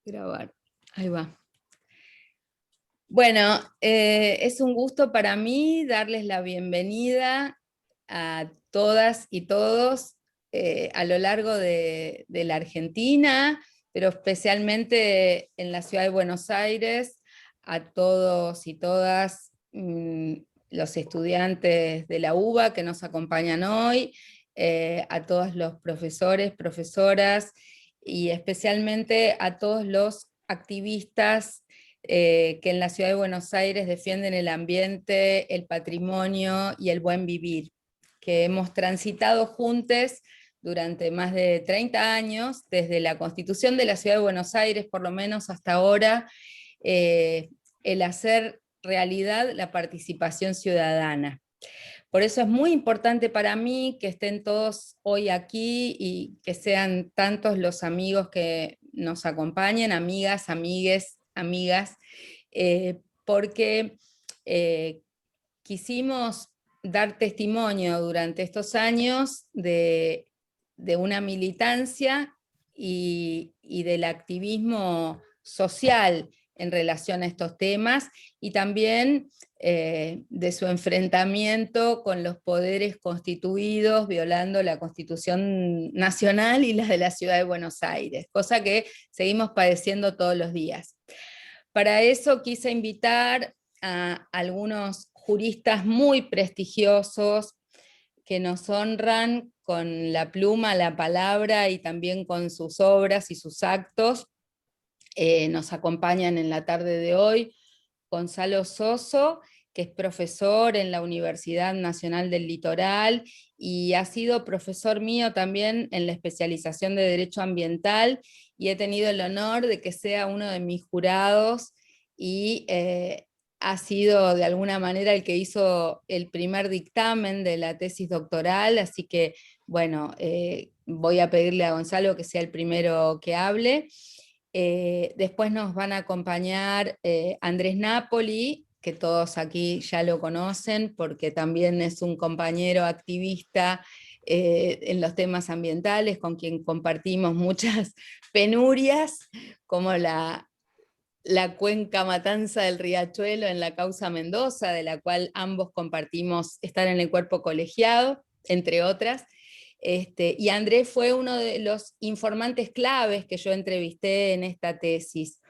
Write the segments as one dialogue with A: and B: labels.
A: Grabar. Ahí va. Bueno, es un gusto para mí darles la bienvenida a todas y todos a lo largo de la Argentina, pero especialmente en la ciudad de Buenos Aires, a todos y todas los estudiantes de la UBA que nos acompañan hoy, a todos los profesores, profesoras y especialmente a todos los activistas que en la ciudad de Buenos Aires defienden el ambiente, el patrimonio y el buen vivir, que hemos transitado juntos durante más de 30 años, desde la Constitución de la ciudad de Buenos Aires, por lo menos hasta ahora, el hacer realidad la participación ciudadana. Por eso es muy importante para mí que estén todos hoy aquí y que sean tantos los amigos que nos acompañen, amigas, amigues, amigas, porque quisimos dar testimonio durante estos años de una militancia y del activismo social en relación a estos temas y también de su enfrentamiento con los poderes constituidos, violando la Constitución Nacional y la de la Ciudad de Buenos Aires, cosa que seguimos padeciendo todos los días. Para eso quise invitar a algunos juristas muy prestigiosos que nos honran con la pluma, la palabra y también con sus obras y sus actos. Nos acompañan en la tarde de hoy Gonzalo Soso, que es profesor en la Universidad Nacional del Litoral y ha sido profesor mío también en la especialización de Derecho Ambiental, y he tenido el honor de que sea uno de mis jurados y ha sido de alguna manera el que hizo el primer dictamen de la tesis doctoral, así que bueno, voy a pedirle a Gonzalo que sea el primero que hable. Después nos van a acompañar Andrés Napoli, que todos aquí ya lo conocen, porque también es un compañero activista en los temas ambientales, con quien compartimos muchas penurias, como la cuenca Matanza del Riachuelo en la causa Mendoza, de la cual ambos compartimos estar en el cuerpo colegiado, entre otras. Y Andrés fue uno de los informantes claves que yo entrevisté en esta tesis.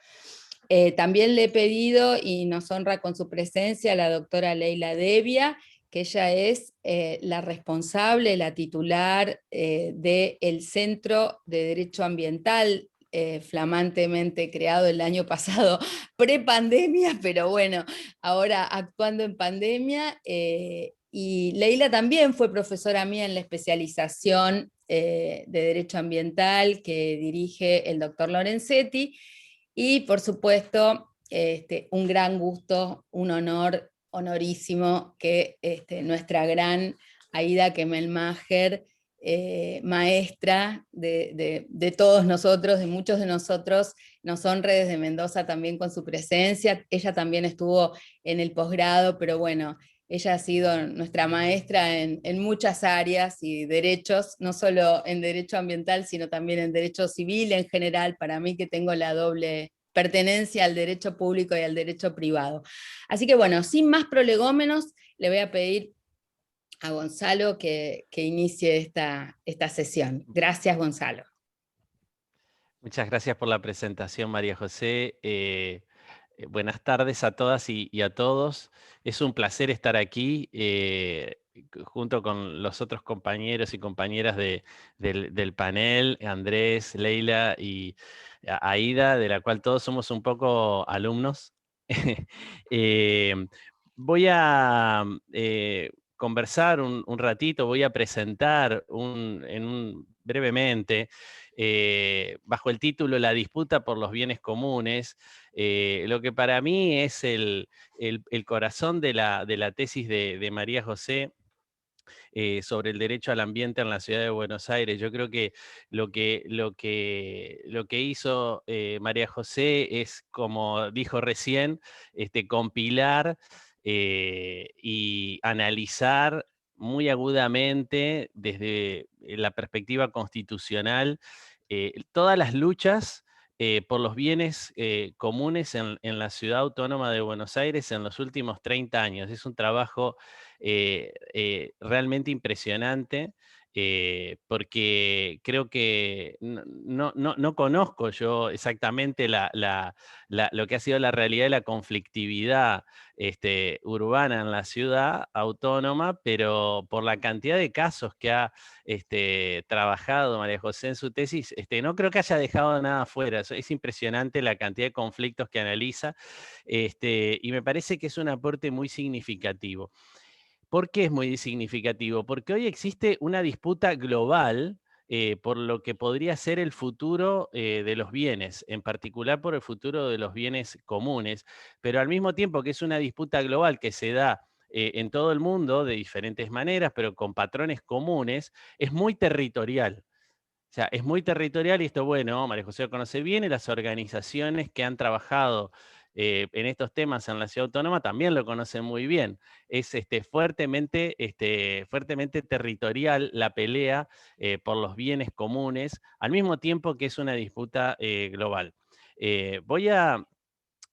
A: También le he pedido, y nos honra con su presencia, a la doctora Leila Devia, que ella es la responsable, la titular del Centro de Derecho Ambiental, flamantemente creado el año pasado, pre-pandemia, pero bueno, ahora actuando en pandemia. Y Leila también fue profesora mía en la especialización de Derecho Ambiental que dirige el doctor Lorenzetti. Y por supuesto, un gran gusto, un honor, honorísimo que nuestra gran Aida Kemelmacher, maestra de todos nosotros, de muchos de nosotros, nos honre desde Mendoza también con su presencia. Ella también estuvo en el posgrado, pero bueno, ella ha sido nuestra maestra en muchas áreas y derechos, no solo en derecho ambiental, sino también en derecho civil en general, para mí que tengo la doble pertenencia al derecho público y al derecho privado. Así que bueno, sin más prolegómenos, le voy a pedir a Gonzalo que inicie esta sesión. Gracias, Gonzalo.
B: Muchas gracias por la presentación, María José. Buenas tardes a todas y a todos. Es un placer estar aquí junto con los otros compañeros y compañeras del panel, Andrés, Leila y Aida, de la cual todos somos un poco alumnos. Eh, Voy a conversar un ratito, voy a presentar brevemente bajo el título La disputa por los bienes comunes, lo que para mí es el corazón de la tesis de María José sobre el derecho al ambiente en la ciudad de Buenos Aires. Yo creo que lo que hizo María José es, como dijo recién, compilar y analizar muy agudamente desde la perspectiva constitucional todas las luchas por los bienes comunes en la Ciudad Autónoma de Buenos Aires en los últimos 30 años. Es un trabajo realmente impresionante. Porque creo que no conozco yo exactamente lo que ha sido la realidad de la conflictividad urbana en la ciudad autónoma, pero por la cantidad de casos que ha trabajado María José en su tesis, no creo que haya dejado nada afuera. Es impresionante la cantidad de conflictos que analiza, y me parece que es un aporte muy significativo. ¿Por qué es muy significativo? Porque hoy existe una disputa global por lo que podría ser el futuro de los bienes, en particular por el futuro de los bienes comunes, pero al mismo tiempo que es una disputa global que se da en todo el mundo de diferentes maneras, pero con patrones comunes, es muy territorial. O sea, es muy territorial y esto, bueno, María José lo conoce bien y las organizaciones que han trabajado en estos temas en la Ciudad Autónoma también lo conocen muy bien. Es fuertemente territorial la pelea por los bienes comunes, al mismo tiempo que es una disputa global. Voy a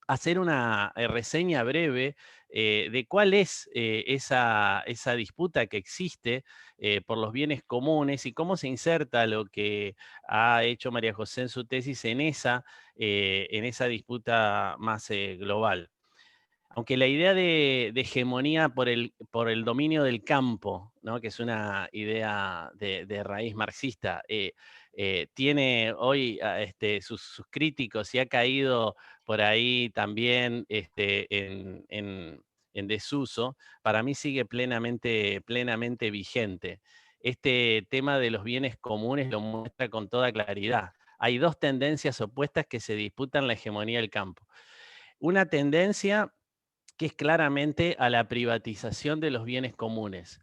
B: hacer una reseña breve de cuál es esa disputa que existe por los bienes comunes y cómo se inserta lo que ha hecho María José en su tesis en esa disputa más global. Aunque la idea de hegemonía por el dominio del campo, ¿no? Que es una idea de raíz marxista, tiene hoy sus críticos y ha caído por ahí también en desuso, para mí sigue plenamente vigente. Este tema de los bienes comunes lo muestra con toda claridad. Hay dos tendencias opuestas que se disputan la hegemonía del campo. Una tendencia que es claramente a la privatización de los bienes comunes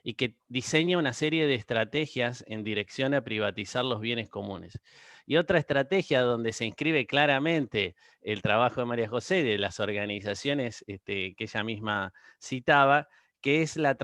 B: y que diseña una serie de estrategias en dirección a privatizar los bienes comunes. Y otra estrategia donde se inscribe claramente el trabajo de María José, de las organizaciones que ella misma citaba, que es la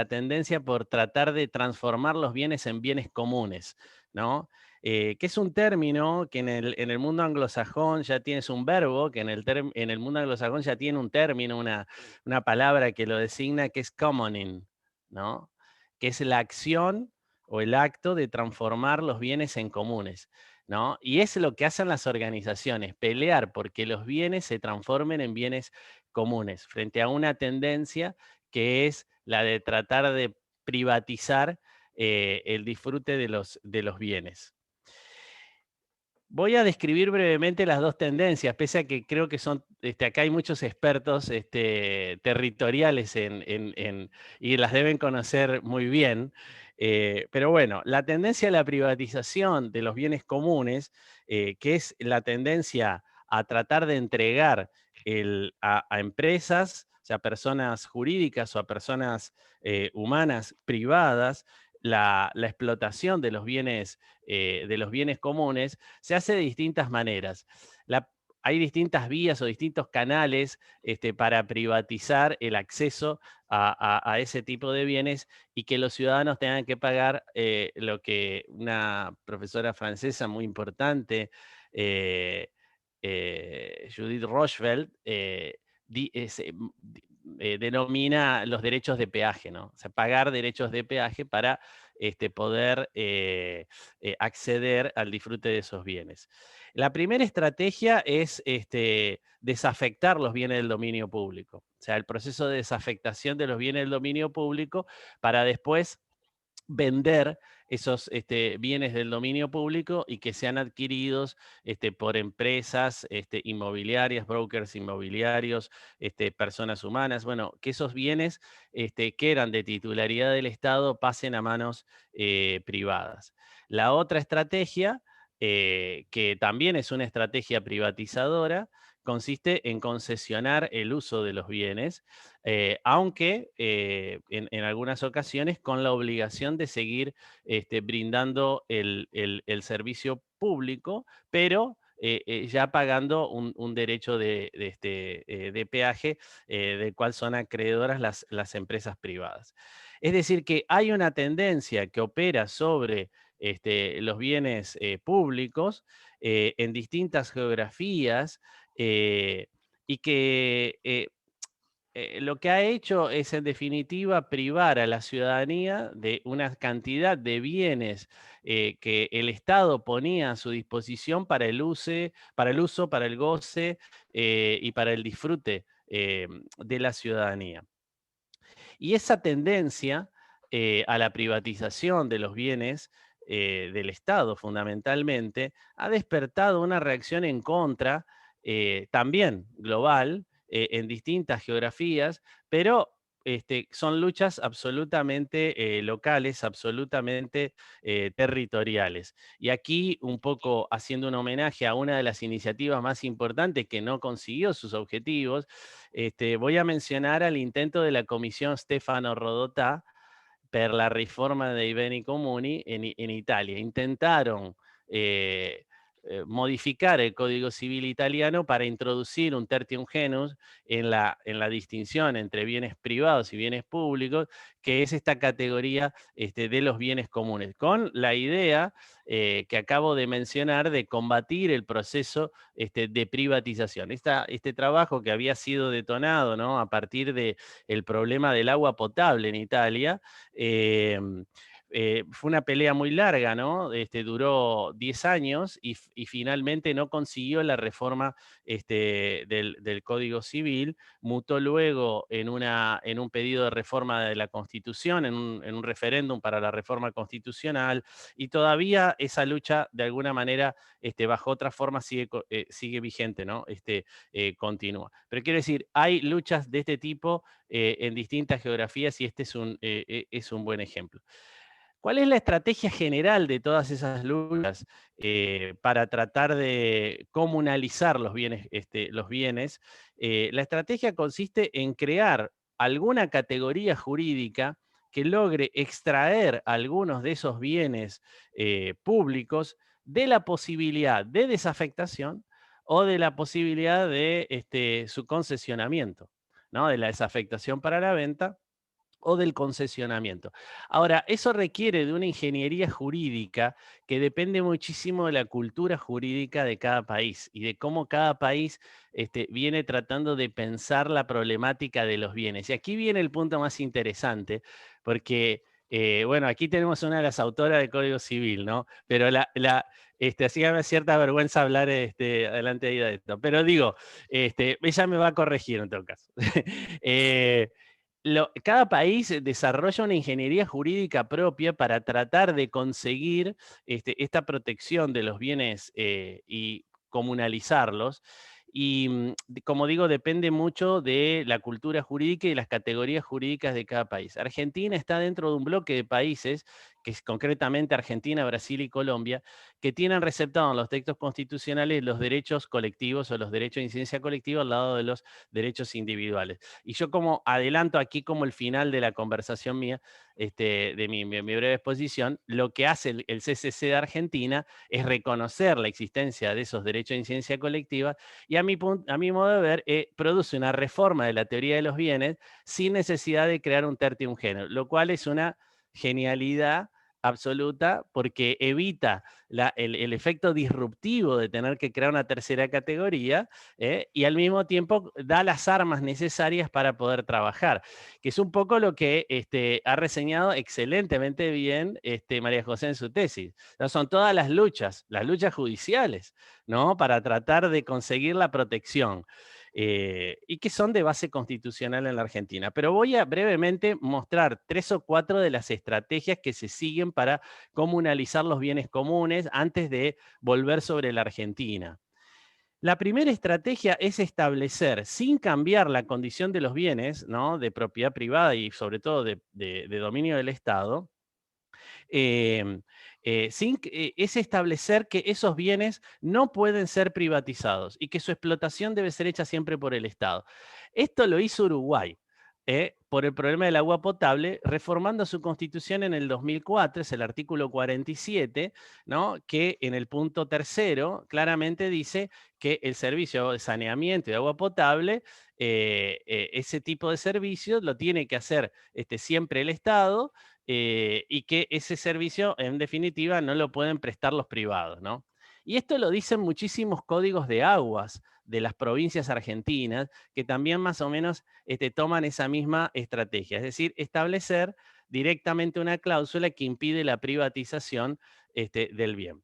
B: tendencia por tratar de transformar los bienes en bienes comunes, ¿no? Que es un término que en el mundo anglosajón ya tienes un verbo, que en el mundo anglosajón ya tiene un término, una palabra que lo designa, que es commoning, ¿no? Que es la acción o el acto de transformar los bienes en comunes, ¿no? Y es lo que hacen las organizaciones, pelear porque los bienes se transformen en bienes comunes, frente a una tendencia que es la de tratar de privatizar el disfrute de los bienes. Voy a describir brevemente las dos tendencias, pese a que creo que son, acá hay muchos expertos territoriales y las deben conocer muy bien. Pero bueno, la tendencia a la privatización de los bienes comunes, que es la tendencia a tratar de entregar a empresas, o sea, a personas jurídicas o a personas humanas privadas, la explotación de los bienes comunes, se hace de distintas maneras. Hay distintas vías o distintos canales para privatizar el acceso a ese tipo de bienes y que los ciudadanos tengan que pagar lo que una profesora francesa muy importante, Judith Rochefeld, denomina los derechos de peaje, ¿no? O sea, pagar derechos de peaje para poder acceder al disfrute de esos bienes. La primera estrategia es desafectar los bienes del dominio público, o sea, el proceso de desafectación de los bienes del dominio público para después vender esos bienes del dominio público y que sean adquiridos por empresas inmobiliarias, brokers inmobiliarios, personas humanas, bueno, que esos bienes que eran de titularidad del Estado pasen a manos privadas. La otra estrategia, que también es una estrategia privatizadora, consiste en concesionar el uso de los bienes, aunque en algunas ocasiones con la obligación de seguir brindando el servicio público, pero ya pagando un derecho de peaje del cual son acreedoras las empresas privadas. Es decir, que hay una tendencia que opera sobre los bienes públicos en distintas geografías y que lo que ha hecho es, en definitiva, privar a la ciudadanía de una cantidad de bienes que el Estado ponía a su disposición para el uso, para el goce y para el disfrute de la ciudadanía. Y esa tendencia a la privatización de los bienes del Estado, fundamentalmente, ha despertado una reacción en contra, también global, en distintas geografías, pero son luchas absolutamente locales, absolutamente territoriales. Y aquí, un poco haciendo un homenaje a una de las iniciativas más importantes que no consiguió sus objetivos, voy a mencionar al intento de la Comisión Stefano Rodotà per la riforma dei beni comuni en Italia. Intentaron modificar el Código Civil italiano para introducir un tertium genus en la distinción entre bienes privados y bienes públicos, que es esta categoría de los bienes comunes, con la idea que acabo de mencionar de combatir el proceso de privatización. Este trabajo que había sido detonado, ¿no?, a partir del problema del agua potable en Italia, fue una pelea muy larga, ¿no? Duró 10 años y finalmente no consiguió la reforma del Código Civil. Mutó luego en un pedido de reforma de la Constitución, en un referéndum para la reforma constitucional, y todavía esa lucha, de alguna manera, bajo otra forma, sigue vigente, ¿no? Continúa. Pero quiero decir, hay luchas de este tipo en distintas geografías y este es un buen ejemplo. ¿Cuál es la estrategia general de todas esas luchas para tratar de comunalizar los bienes? La estrategia consiste en crear alguna categoría jurídica que logre extraer algunos de esos bienes públicos de la posibilidad de desafectación o de la posibilidad de su concesionamiento, ¿no? De la desafectación para la venta o del concesionamiento. Ahora, eso requiere de una ingeniería jurídica que depende muchísimo de la cultura jurídica de cada país y de cómo cada país viene tratando de pensar la problemática de los bienes. Y aquí viene el punto más interesante, porque, bueno, aquí tenemos una de las autoras del Código Civil, ¿no? Pero así que me da cierta vergüenza hablar delante de ella de esto. Pero digo, ella me va a corregir en todo caso. Cada país desarrolla una ingeniería jurídica propia para tratar de conseguir esta protección de los bienes y comunalizarlos. Y como digo, depende mucho de la cultura jurídica y las categorías jurídicas de cada país. Argentina está dentro de un bloque de países, que es concretamente Argentina, Brasil y Colombia, que tienen receptado en los textos constitucionales los derechos colectivos o los derechos de incidencia colectiva al lado de los derechos individuales. Y yo como adelanto aquí como el final de la conversación mía, de mi breve exposición, lo que hace el CCC de Argentina es reconocer la existencia de esos derechos de incidencia colectiva y a mi modo de ver, produce una reforma de la teoría de los bienes sin necesidad de crear un tertium genus, lo cual es una genialidad absoluta porque evita el efecto disruptivo de tener que crear una tercera categoría y al mismo tiempo da las armas necesarias para poder trabajar, que es un poco lo que ha reseñado excelentemente bien María José en su tesis. ¿No? Son todas las luchas judiciales, ¿no? Para tratar de conseguir la protección. Y que son de base constitucional en la Argentina. Pero voy a brevemente mostrar 3 o 4 de las estrategias que se siguen para comunalizar los bienes comunes antes de volver sobre la Argentina. La primera estrategia es establecer, sin cambiar la condición de los bienes, ¿no?, de propiedad privada y sobre todo de dominio del Estado, es establecer que esos bienes no pueden ser privatizados y que su explotación debe ser hecha siempre por el Estado. Esto lo hizo Uruguay. Por el problema del agua potable, reformando su constitución en el 2004, es el artículo 47, ¿no?, que en el punto tercero claramente dice que el servicio de saneamiento y de agua potable, ese tipo de servicios lo tiene que hacer siempre el Estado, y que ese servicio, en definitiva, no lo pueden prestar los privados, ¿no? Y esto lo dicen muchísimos códigos de aguas de las provincias argentinas, que también más o menos toman esa misma estrategia, es decir, establecer directamente una cláusula que impide la privatización del bien.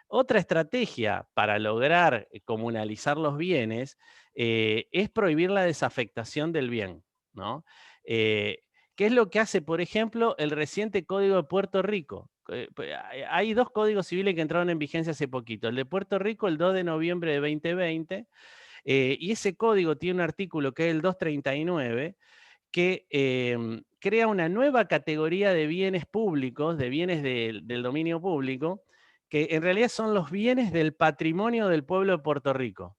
B: Otra estrategia para lograr comunalizar los bienes es prohibir la desafectación del bien, ¿no? ¿Qué es lo que hace, por ejemplo, el reciente Código de Puerto Rico? Hay dos códigos civiles que entraron en vigencia hace poquito. El de Puerto Rico, el 2 de noviembre de 2020, y ese código tiene un artículo que es el 239, que crea una nueva categoría de bienes públicos, de bienes del dominio público, que en realidad son los bienes del patrimonio del pueblo de Puerto Rico.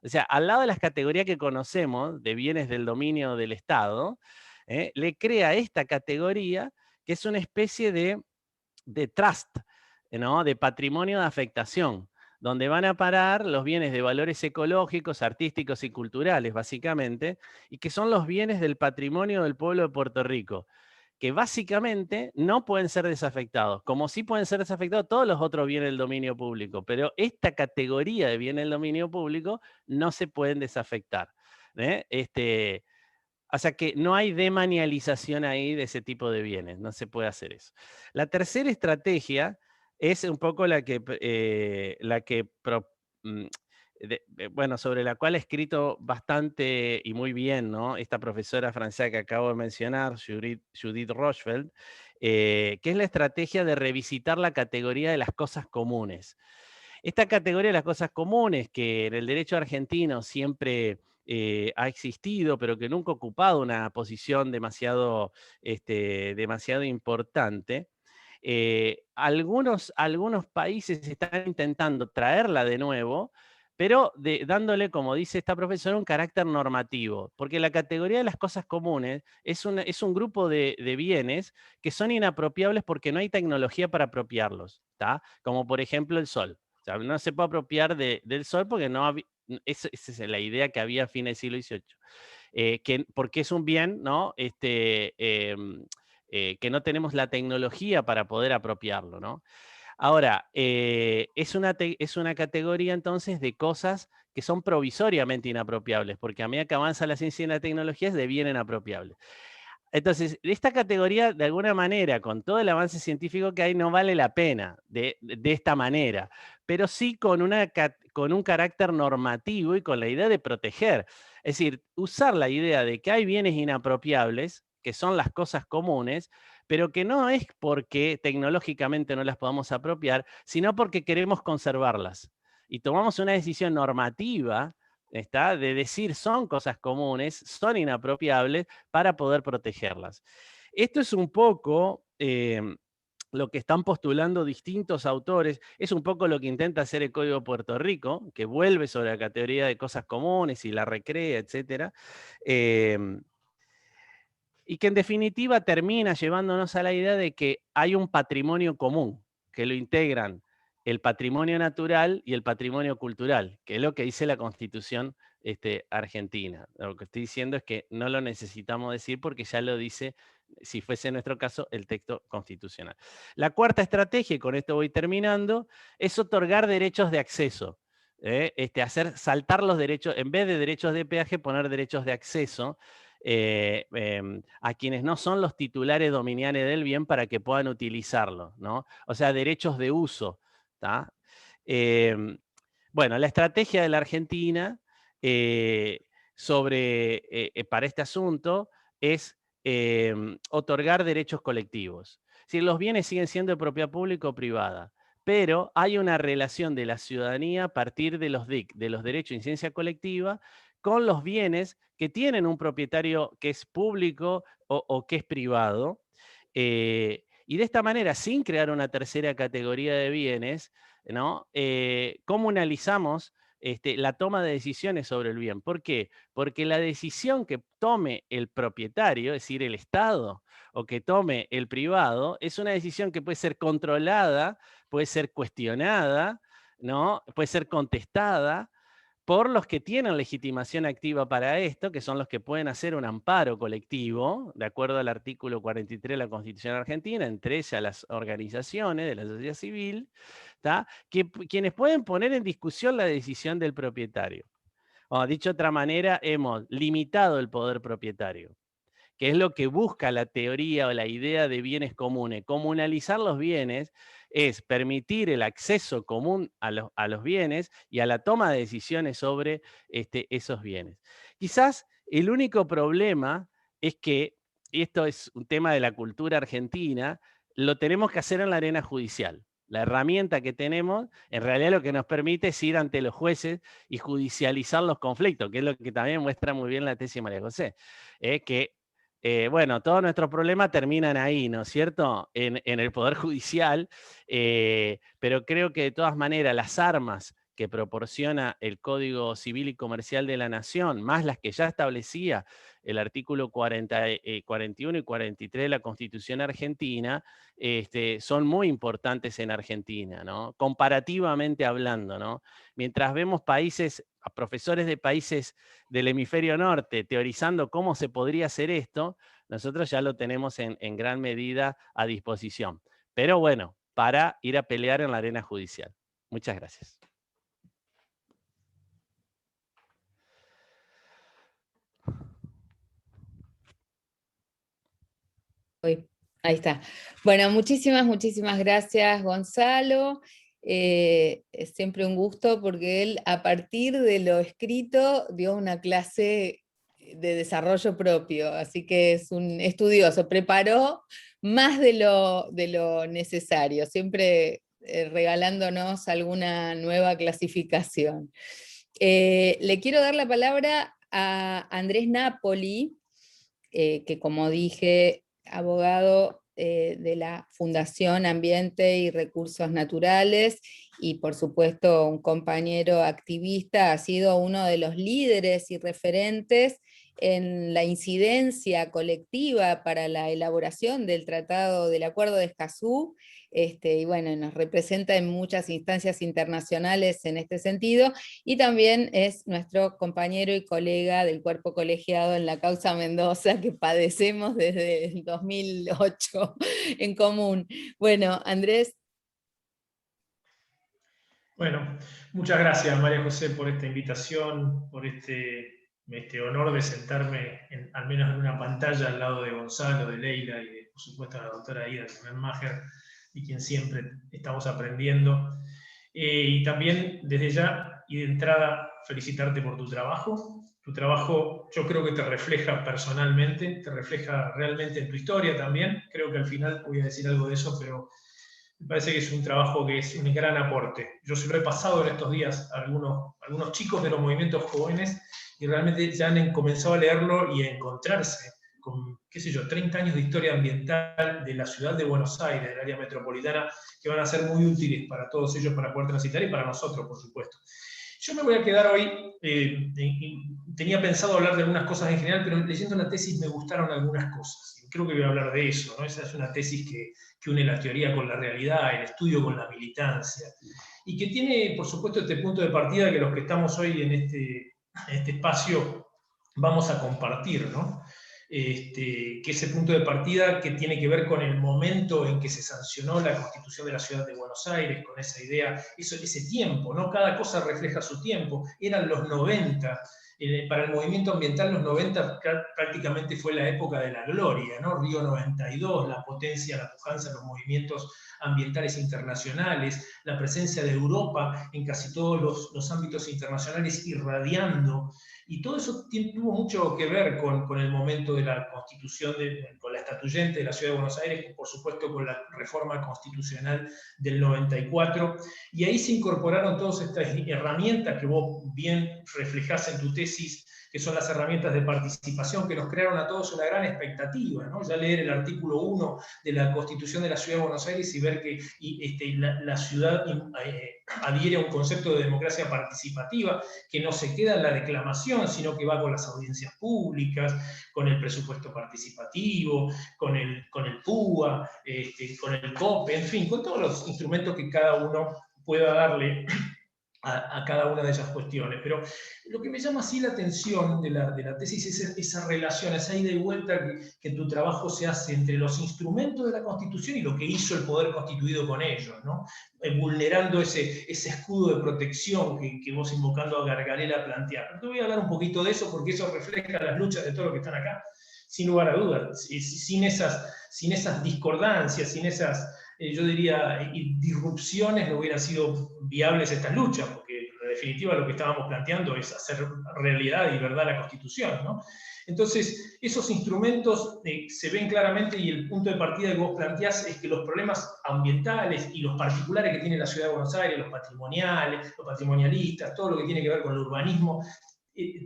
B: O sea, al lado de las categorías que conocemos de bienes del dominio del Estado, le crea esta categoría que es una especie de trust, ¿no? De patrimonio de afectación, donde van a parar los bienes de valores ecológicos, artísticos y culturales, básicamente, y que son los bienes del patrimonio del pueblo de Puerto Rico, que básicamente no pueden ser desafectados, como sí pueden ser desafectados todos los otros bienes del dominio público, pero esta categoría de bienes del dominio público no se pueden desafectar. O sea que no hay demanialización ahí de ese tipo de bienes, no se puede hacer eso. La tercera estrategia es un poco mm, bueno, sobre la cual ha escrito bastante y muy bien, ¿no? Esta profesora francesa que acabo de mencionar, Judith Rochefeld, que es la estrategia de revisitar la categoría de las cosas comunes. Esta categoría de las cosas comunes, que en el derecho argentino siempre ha existido, pero que nunca ha ocupado una posición demasiado importante, algunos países están intentando traerla de nuevo, pero dándole, como dice esta profesora, un carácter normativo, porque la categoría de las cosas comunes es un grupo de bienes que son inapropiables porque no hay tecnología para apropiarlos, ¿tá? Como por ejemplo el sol. O sea, no se puede apropiar del sol porque no esa es la idea que había a fines del siglo XVIII. Porque es un bien, ¿no? Que no tenemos la tecnología para poder apropiarlo, ¿no? Ahora, es una categoría entonces de cosas que son provisoriamente inapropiables, porque a medida que avanza la ciencia y la tecnología devienen apropiables. Entonces, esta categoría, de alguna manera, con todo el avance científico que hay, no vale la pena de esta manera, pero sí con un carácter normativo y con la idea de proteger. Es decir, usar la idea de que hay bienes inapropiables, que son las cosas comunes, pero que no es porque tecnológicamente no las podamos apropiar, sino porque queremos conservarlas. Y tomamos una decisión normativa, de decir son cosas comunes, son inapropiables, para poder protegerlas. Esto es un poco lo que están postulando distintos autores, es un poco lo que intenta hacer el Código de Puerto Rico, que vuelve sobre la categoría de cosas comunes y la recrea, etc. Y que en definitiva termina llevándonos a la idea de que hay un patrimonio común, que lo integran el patrimonio natural y el patrimonio cultural, que es lo que dice la Constitución argentina. Lo que estoy diciendo es que no lo necesitamos decir porque ya lo dice, si fuese nuestro caso, el texto constitucional. La cuarta estrategia, y con esto voy terminando, es otorgar derechos de acceso. Hacer saltar los derechos, en vez de derechos de peaje, poner derechos de acceso a quienes no son los titulares dominiales del bien para que puedan utilizarlo, ¿no? O sea, derechos de uso. Bueno, la estrategia de la Argentina para este asunto es otorgar derechos colectivos. Es decir, los bienes siguen siendo de propiedad pública o privada, pero hay una relación de la ciudadanía a partir de los DIC, de los derechos de incidencia colectiva, con los bienes que tienen un propietario que es público o que es privado. Y de esta manera, sin crear una tercera categoría de bienes, ¿no? Comunalizamos la toma de decisiones sobre el bien. ¿Por qué? Porque la decisión que tome el propietario, es decir, el Estado, o que tome el privado, es una decisión que puede ser controlada, puede ser cuestionada, ¿no? Puede ser contestada, por los que tienen legitimación activa para esto, que son los que pueden hacer un amparo colectivo, de acuerdo al artículo 43 de la Constitución Argentina, entre ellas las organizaciones de la sociedad civil, quienes pueden poner en discusión la decisión del propietario. Dicho de otra manera, hemos limitado el poder propietario, que es lo que busca la teoría o la idea de bienes comunes. Comunalizar los bienes es permitir el acceso común a los bienes y a la toma de decisiones sobre esos bienes. Quizás el único problema es que, y esto es un tema de la cultura argentina, lo tenemos que hacer en la arena judicial. La herramienta que tenemos, en realidad lo que nos permite es ir ante los jueces y judicializar los conflictos, que es lo que también muestra muy bien la tesis de María José, que bueno, todos nuestros problemas terminan ahí, ¿no es cierto? En el Poder Judicial, pero creo que de todas maneras las armas que proporciona el Código Civil y Comercial de la Nación, más las que ya establecía el artículo 41 y 43 de la Constitución Argentina, son muy importantes en Argentina, ¿no? Comparativamente hablando, ¿no? Mientras vemos países, a profesores de países del hemisferio norte teorizando cómo se podría hacer esto, nosotros ya lo tenemos en gran medida a disposición. Pero bueno, para ir a pelear en la arena judicial. Muchas gracias.
A: Ahí está. Bueno, muchísimas gracias, Gonzalo. Es siempre un gusto porque él, a partir de lo escrito, dio una clase de desarrollo propio, así que es un estudioso, preparó más de lo necesario, siempre regalándonos alguna nueva clasificación. Le quiero dar la palabra a Andrés Napoli, que como dije, abogado de la Fundación Ambiente y Recursos Naturales y por supuesto un compañero activista, ha sido uno de los líderes y referentes en la incidencia colectiva para la elaboración del Tratado del Acuerdo de Escazú, y bueno, nos representa en muchas instancias internacionales en este sentido, y también es nuestro compañero y colega del cuerpo colegiado en la causa Mendoza, que padecemos desde el 2008 en común. Bueno, Andrés.
C: Bueno, muchas gracias María José por esta invitación, por este honor de sentarme al menos en una pantalla al lado de Gonzalo, de Leila y de, por supuesto, la doctora Ida Macher, y quien siempre estamos aprendiendo. Y también desde ya y de entrada felicitarte por tu trabajo. Tu trabajo yo creo que te refleja personalmente, te refleja realmente en tu historia también. Creo que al final voy a decir algo de eso, pero me parece que es un trabajo que es un gran aporte. Yo siempre he pasado en estos días a algunos chicos de los movimientos jóvenes y realmente ya han comenzado a leerlo y a encontrarse con, qué sé yo, 30 años de historia ambiental de la ciudad de Buenos Aires, del área metropolitana, que van a ser muy útiles para todos ellos para poder transitar y para nosotros, por supuesto. Yo me voy a quedar hoy, tenía pensado hablar de algunas cosas en general, pero leyendo la tesis me gustaron algunas cosas. Y creo que voy a hablar de eso, ¿no? Esa es una tesis que une la teoría con la realidad, el estudio con la militancia, y que tiene, por supuesto, este punto de partida que los que estamos hoy en este espacio vamos a compartir, ¿no? Que ese punto de partida que tiene que ver con el momento en que se sancionó la Constitución de la Ciudad de Buenos Aires, con esa idea, ese tiempo, ¿no? Cada cosa refleja su tiempo. Eran los 90, para el movimiento ambiental los 90 prácticamente fue la época de la gloria, ¿no? Río 92, la potencia, la pujanza de los movimientos ambientales internacionales, la presencia de Europa en casi todos los ámbitos internacionales irradiando. Y todo eso tuvo mucho que ver con el momento de la constitución, con la estatuyente de la Ciudad de Buenos Aires, y por supuesto con la reforma constitucional del 94. Y ahí se incorporaron todas estas herramientas que vos bien reflejás en tu tesis, que son las herramientas de participación que nos crearon a todos una gran expectativa, ¿no? Ya leer el artículo 1 de la Constitución de la Ciudad de Buenos Aires y ver que la ciudad adhiere a un concepto de democracia participativa que no se queda en la declamación, sino que va con las audiencias públicas, con el presupuesto participativo, con el PUA, con el COPE, en fin, con todos los instrumentos que cada uno pueda darle a cada una de esas cuestiones. Pero lo que me llama así la atención de la tesis es esa relación, esa ida y vuelta que tu trabajo se hace entre los instrumentos de la Constitución y lo que hizo el poder constituido con ellos, ¿no? Vulnerando ese escudo de protección que vos, invocando a Gargarella, planteás. Pero te voy a hablar un poquito de eso, porque eso refleja las luchas de todos los que están acá, sin lugar a dudas. Sin esas discordancias, sin esas, yo diría, disrupciones, no hubieran sido viables estas luchas, porque en definitiva lo que estábamos planteando es hacer realidad y verdad la Constitución, ¿no? Entonces, esos instrumentos se ven claramente, y el punto de partida que vos planteás es que los problemas ambientales y los particulares que tiene la Ciudad de Buenos Aires, los patrimoniales, los patrimonialistas, todo lo que tiene que ver con el urbanismo,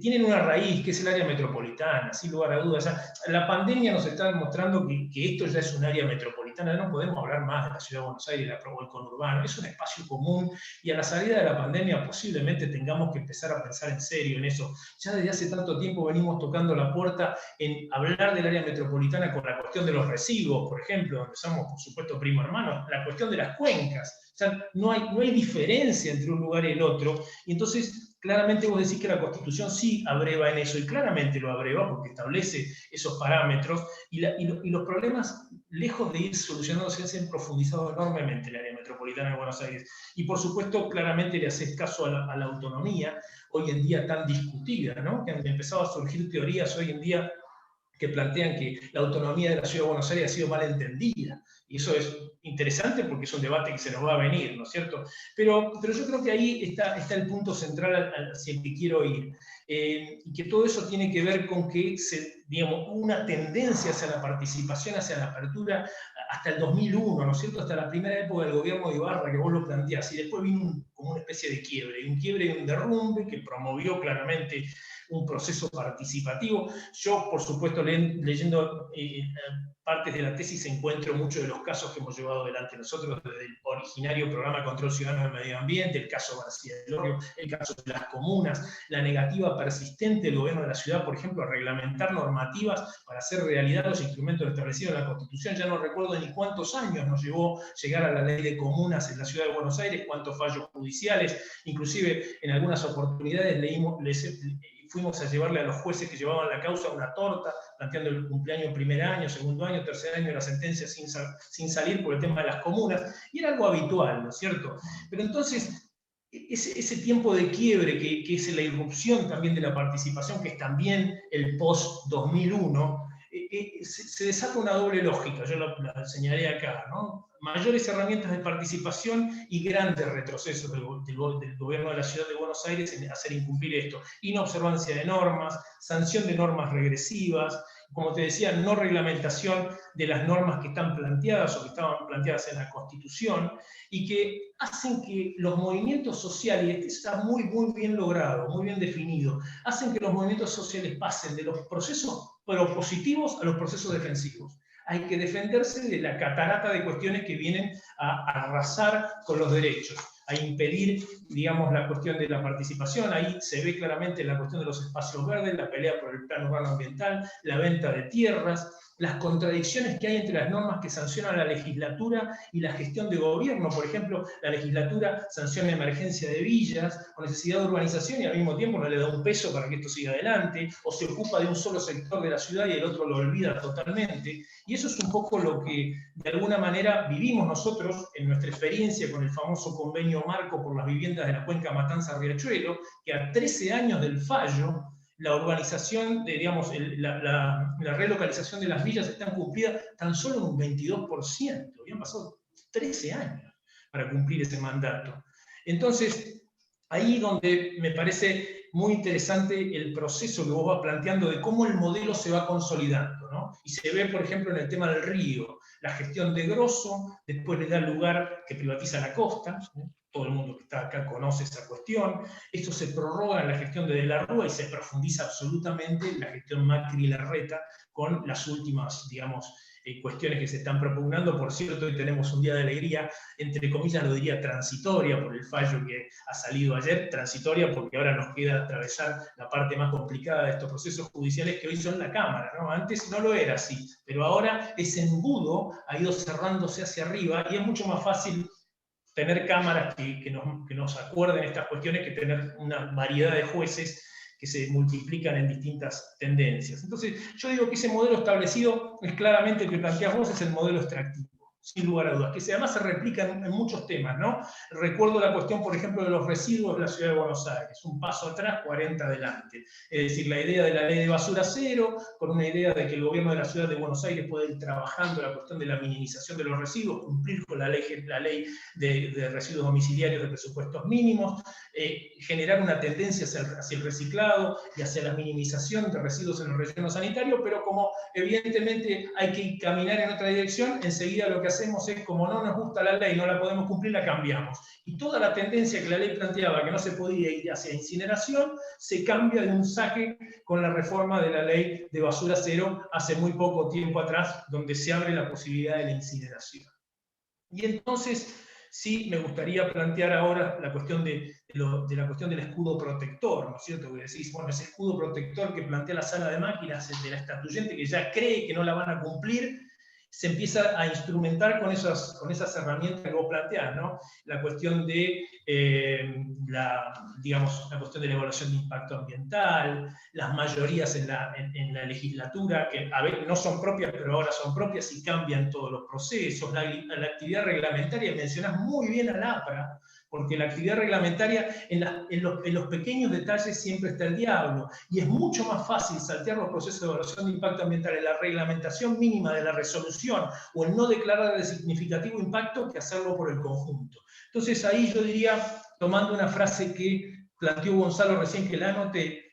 C: tienen una raíz que es el área metropolitana, sin lugar a dudas. La pandemia nos está demostrando que esto ya es un área metropolitana, no podemos hablar más de la Ciudad de Buenos Aires, o el conurbano, es un espacio común, y a la salida de la pandemia posiblemente tengamos que empezar a pensar en serio en eso. Ya desde hace tanto tiempo venimos tocando la puerta en hablar del área metropolitana con la cuestión de los residuos, por ejemplo, donde somos, por supuesto, primo hermano, la cuestión de las cuencas. O sea, no hay diferencia entre un lugar y el otro, y entonces claramente vos decís que la Constitución sí abreva en eso, y claramente lo abreva porque establece esos parámetros, y los problemas, lejos de ir solucionándose, se han profundizado enormemente en el área metropolitana de Buenos Aires. Y por supuesto, claramente le haces caso a la autonomía, hoy en día tan discutida, ¿no? Que han empezado a surgir teorías hoy en día que plantean que la autonomía de la Ciudad de Buenos Aires ha sido mal entendida. Y eso es interesante porque es un debate que se nos va a venir, ¿no es cierto? Pero yo creo que ahí está el punto central hacia el que quiero ir. Y que todo eso tiene que ver con que digamos, una tendencia hacia la participación, hacia la apertura, hasta el 2001, ¿no es cierto? Hasta la primera época del gobierno de Ibarra, que vos lo planteás, y después vino como una especie de quiebre, y un derrumbe que promovió claramente un proceso participativo. Yo, por supuesto, leyendo partes de la tesis, encuentro muchos de los casos que hemos llevado adelante nosotros, desde el originario programa de control ciudadano del medio ambiente, el caso García del Orrio, el caso de las comunas, la negativa persistente del gobierno de la ciudad, por ejemplo, a reglamentar normativas para hacer realidad los instrumentos establecidos en la Constitución. Ya no recuerdo ni cuántos años nos llevó llegar a la ley de comunas en la ciudad de Buenos Aires, cuántos fallos judiciales, inclusive en algunas oportunidades fuimos a llevarle a los jueces que llevaban la causa una torta, planteando el cumpleaños primer año, segundo año, tercer año de la sentencia sin salir por el tema de las comunas, y era algo habitual, ¿no es cierto? Pero entonces, ese tiempo de quiebre que es la irrupción también de la participación, que es también el post-2001, se desata una doble lógica, yo la señalé acá, ¿no? Mayores herramientas de participación y grandes retrocesos del gobierno de la Ciudad de Buenos Aires en hacer incumplir esto. Inobservancia de normas, sanción de normas regresivas, como te decía, no reglamentación de las normas que están planteadas o que estaban planteadas en la Constitución, y que hacen que los movimientos sociales, y esto está muy, muy bien logrado, muy bien definido, hacen que los movimientos sociales pasen de los procesos propositivos a los procesos defensivos. Hay que defenderse de la catarata de cuestiones que vienen a arrasar con los derechos, a impedir, digamos, la cuestión de la participación. Ahí se ve claramente la cuestión de los espacios verdes, la pelea por el plan urbano ambiental, la venta de tierras, las contradicciones que hay entre las normas que sancionan la legislatura y la gestión de gobierno. Por ejemplo, la legislatura sanciona emergencia de villas o necesidad de urbanización y al mismo tiempo no le da un peso para que esto siga adelante, o se ocupa de un solo sector de la ciudad y el otro lo olvida totalmente. Y eso es un poco lo que de alguna manera vivimos nosotros en nuestra experiencia con el famoso convenio marco por las viviendas de la cuenca Matanza-Riachuelo, que a 13 años del fallo, la urbanización, digamos, la relocalización de las villas están cumplidas tan solo en un 22%. Habían pasado 13 años para cumplir ese mandato. Entonces, ahí donde me parece muy interesante el proceso que vos vas planteando de cómo el modelo se va consolidando, ¿no? Y se ve, por ejemplo, en el tema del río, la gestión de Grosso, después le da lugar que privatiza la costa, ¿no? Todo el mundo que está acá conoce esa cuestión. Esto se prorroga en la gestión de la Rúa y se profundiza absolutamente en la gestión Macri y Larreta con las últimas, digamos, cuestiones que se están propugnando. Por cierto, hoy tenemos un día de alegría, entre comillas lo diría transitoria, por el fallo que ha salido ayer, transitoria porque ahora nos queda atravesar la parte más complicada de estos procesos judiciales que hoy son la Cámara, ¿no? Antes no lo era así, pero ahora ese embudo ha ido cerrándose hacia arriba y es mucho más fácil tener cámaras que nos acuerden estas cuestiones que tener una variedad de jueces que se multiplican en distintas tendencias. Entonces, yo digo que ese modelo establecido es claramente el que planteas vos, es el modelo extractivo, sin lugar a dudas, que además se replica en muchos temas, ¿no? Recuerdo la cuestión, por ejemplo, de los residuos de la Ciudad de Buenos Aires, un paso atrás, 40 adelante. Es decir, la idea de la ley de basura cero, con una idea de que el gobierno de la Ciudad de Buenos Aires puede ir trabajando la cuestión de la minimización de los residuos, cumplir con la ley de residuos domiciliarios de presupuestos mínimos, generar una tendencia hacia el reciclado y hacia la minimización de residuos en el relleno sanitario, pero como evidentemente hay que caminar en otra dirección, enseguida lo que hacemos es, como no nos gusta la ley, no la podemos cumplir, la cambiamos. Y toda la tendencia que la ley planteaba, que no se podía ir hacia incineración, se cambia de un saque con la reforma de la ley de basura cero hace muy poco tiempo atrás, donde se abre la posibilidad de la incineración. Y entonces, sí, me gustaría plantear ahora la cuestión la cuestión del escudo protector, ¿no es cierto? Que decís, bueno, ese escudo protector que plantea la sala de máquinas de la estatuyente, que ya cree que no la van a cumplir, se empieza a instrumentar con esas herramientas que vos planteás, ¿no? La cuestión de la cuestión de la evaluación de impacto ambiental, las mayorías en la legislatura, que a veces no son propias, pero ahora son propias y cambian todos los procesos, la actividad reglamentaria, mencionás muy bien al APRA, porque la actividad reglamentaria, en los pequeños detalles siempre está el diablo, y es mucho más fácil saltear los procesos de evaluación de impacto ambiental en la reglamentación mínima de la resolución o el no declarar de significativo impacto que hacerlo por el conjunto. Entonces ahí yo diría, tomando una frase que planteó Gonzalo recién, que la anoté,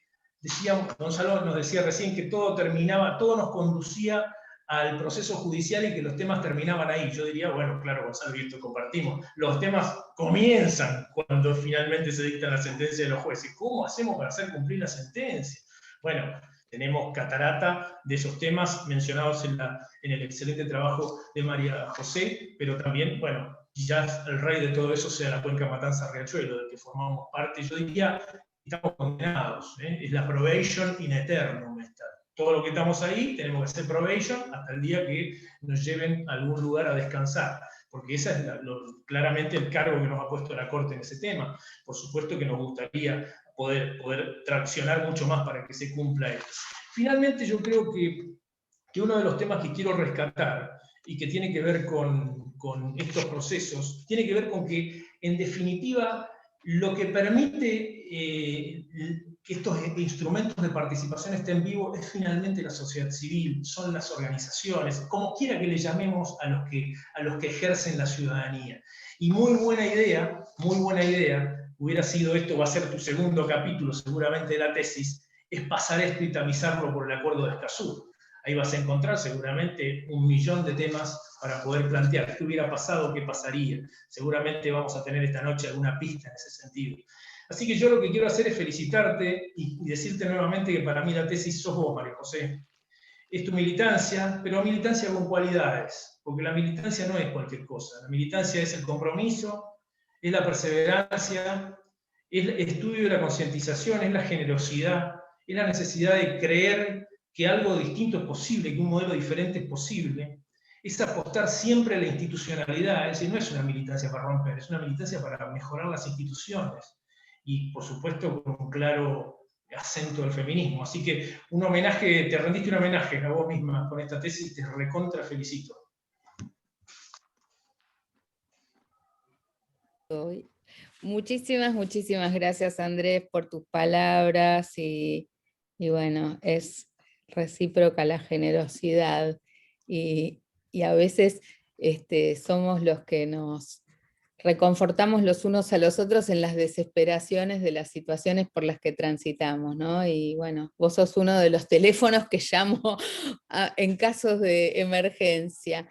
C: Gonzalo nos decía recién que todo nos conducía al proceso judicial y que los temas terminaban ahí. Yo diría, bueno, claro, Gonzalo, y esto compartimos, los temas comienzan cuando finalmente se dicta la sentencia de los jueces. ¿Cómo hacemos para hacer cumplir la sentencia? Bueno, tenemos catarata de esos temas mencionados en el excelente trabajo de María José, pero también, bueno, ya el rey de todo eso sea la cuenca Matanza-Riachuelo, del que formamos parte. Yo diría, estamos condenados, es la probation in aeternum. Todo lo que estamos ahí tenemos que hacer probation hasta el día que nos lleven a algún lugar a descansar, porque ese es claramente el cargo que nos ha puesto la Corte en ese tema. Por supuesto que nos gustaría poder traccionar mucho más para que se cumpla esto. Finalmente, yo creo que uno de los temas que quiero rescatar y que tiene que ver con estos procesos, tiene que ver con que, en definitiva, lo que permite que estos instrumentos de participación estén vivos es finalmente la sociedad civil, son las organizaciones, como quiera que le llamemos a los que ejercen la ciudadanía. Y muy buena idea, hubiera sido esto, va a ser tu segundo capítulo seguramente de la tesis, es pasar esto y tamizarlo por el Acuerdo de Escazú. Ahí vas a encontrar seguramente 1.000.000 de temas para poder plantear qué hubiera pasado, qué pasaría. Seguramente vamos a tener esta noche alguna pista en ese sentido. Así que yo lo que quiero hacer es felicitarte y decirte nuevamente que para mí la tesis sos vos, María José. Es tu militancia, pero militancia con cualidades, porque la militancia no es cualquier cosa. La militancia es el compromiso, es la perseverancia, es el estudio de la concientización, es la generosidad, es la necesidad de creer que algo distinto es posible, que un modelo diferente es posible, es apostar siempre a la institucionalidad, es decir, no es una militancia para romper, es una militancia para mejorar las instituciones, y por supuesto con un claro acento del feminismo. Así que te rendiste un homenaje a vos misma con esta tesis y te recontra felicito.
A: Muchísimas gracias, Andrés, por tus palabras y bueno, es recíproca la generosidad y a veces somos los que nos reconfortamos los unos a los otros en las desesperaciones de las situaciones por las que transitamos, ¿no? Y bueno, vos sos uno de los teléfonos que llamo en casos de emergencia.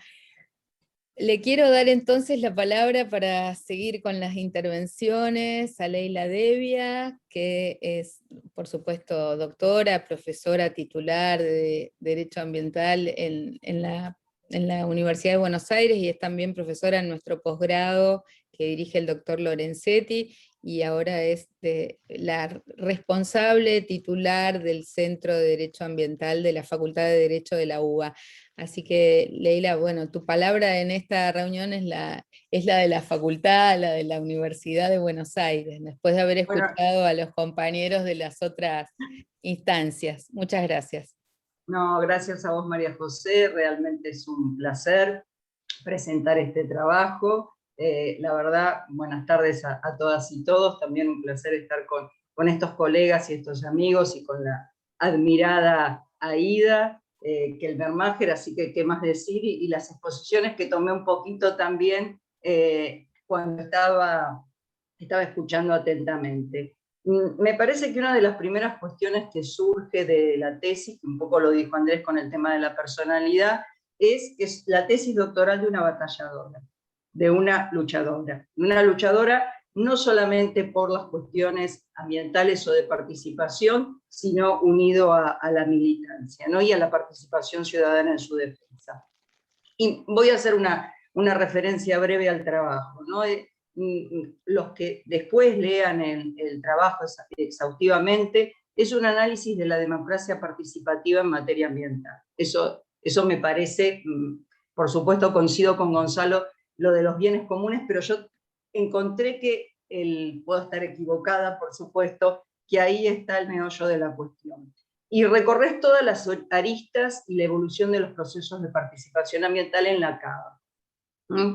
A: Le quiero dar entonces la palabra para seguir con las intervenciones a Leila Devia, que es, por supuesto, doctora, profesora titular de Derecho Ambiental en la Universidad de Buenos Aires y es también profesora en nuestro posgrado que dirige el doctor Lorenzetti, y ahora es la responsable titular del Centro de Derecho Ambiental de la Facultad de Derecho de la UBA. Así que, Leila, bueno, tu palabra en esta reunión es la de la facultad, la de la Universidad de Buenos Aires, después de haber escuchado a los compañeros de las otras instancias. Muchas gracias.
D: No, gracias a vos, María José, realmente es un placer presentar este trabajo. La verdad, buenas tardes a todas y todos, también un placer estar con estos colegas y estos amigos y con la admirada Aida Kelmermacher, así que qué más decir, y las exposiciones que tomé un poquito también cuando estaba escuchando atentamente. Me parece que una de las primeras cuestiones que surge de la tesis, un poco lo dijo Andrés con el tema de la personalidad, es que es la tesis doctoral de una batalladora, de una luchadora no solamente por las cuestiones ambientales o de participación, sino unido a la militancia, ¿no? Y a la participación ciudadana en su defensa. Y voy a hacer una referencia breve al trabajo, ¿no? Los que después lean el trabajo exhaustivamente, es un análisis de la democracia participativa en materia ambiental. Eso me parece, por supuesto coincido con Gonzalo, lo de los bienes comunes, pero yo encontré que, puedo estar equivocada, por supuesto, que ahí está el meollo de la cuestión. Y recorres todas las aristas y la evolución de los procesos de participación ambiental en la CABA,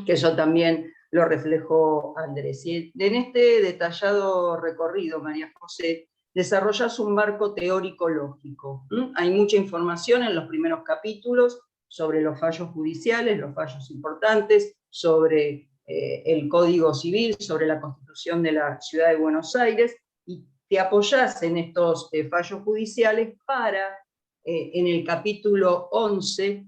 D: que eso también lo reflejó Andrés. Y en este detallado recorrido, María José, desarrollas un marco teórico lógico. Hay mucha información en los primeros capítulos sobre los fallos judiciales, los fallos importantes, sobre el Código Civil, sobre la Constitución de la Ciudad de Buenos Aires, y te apoyás en estos fallos judiciales para, en el capítulo 11,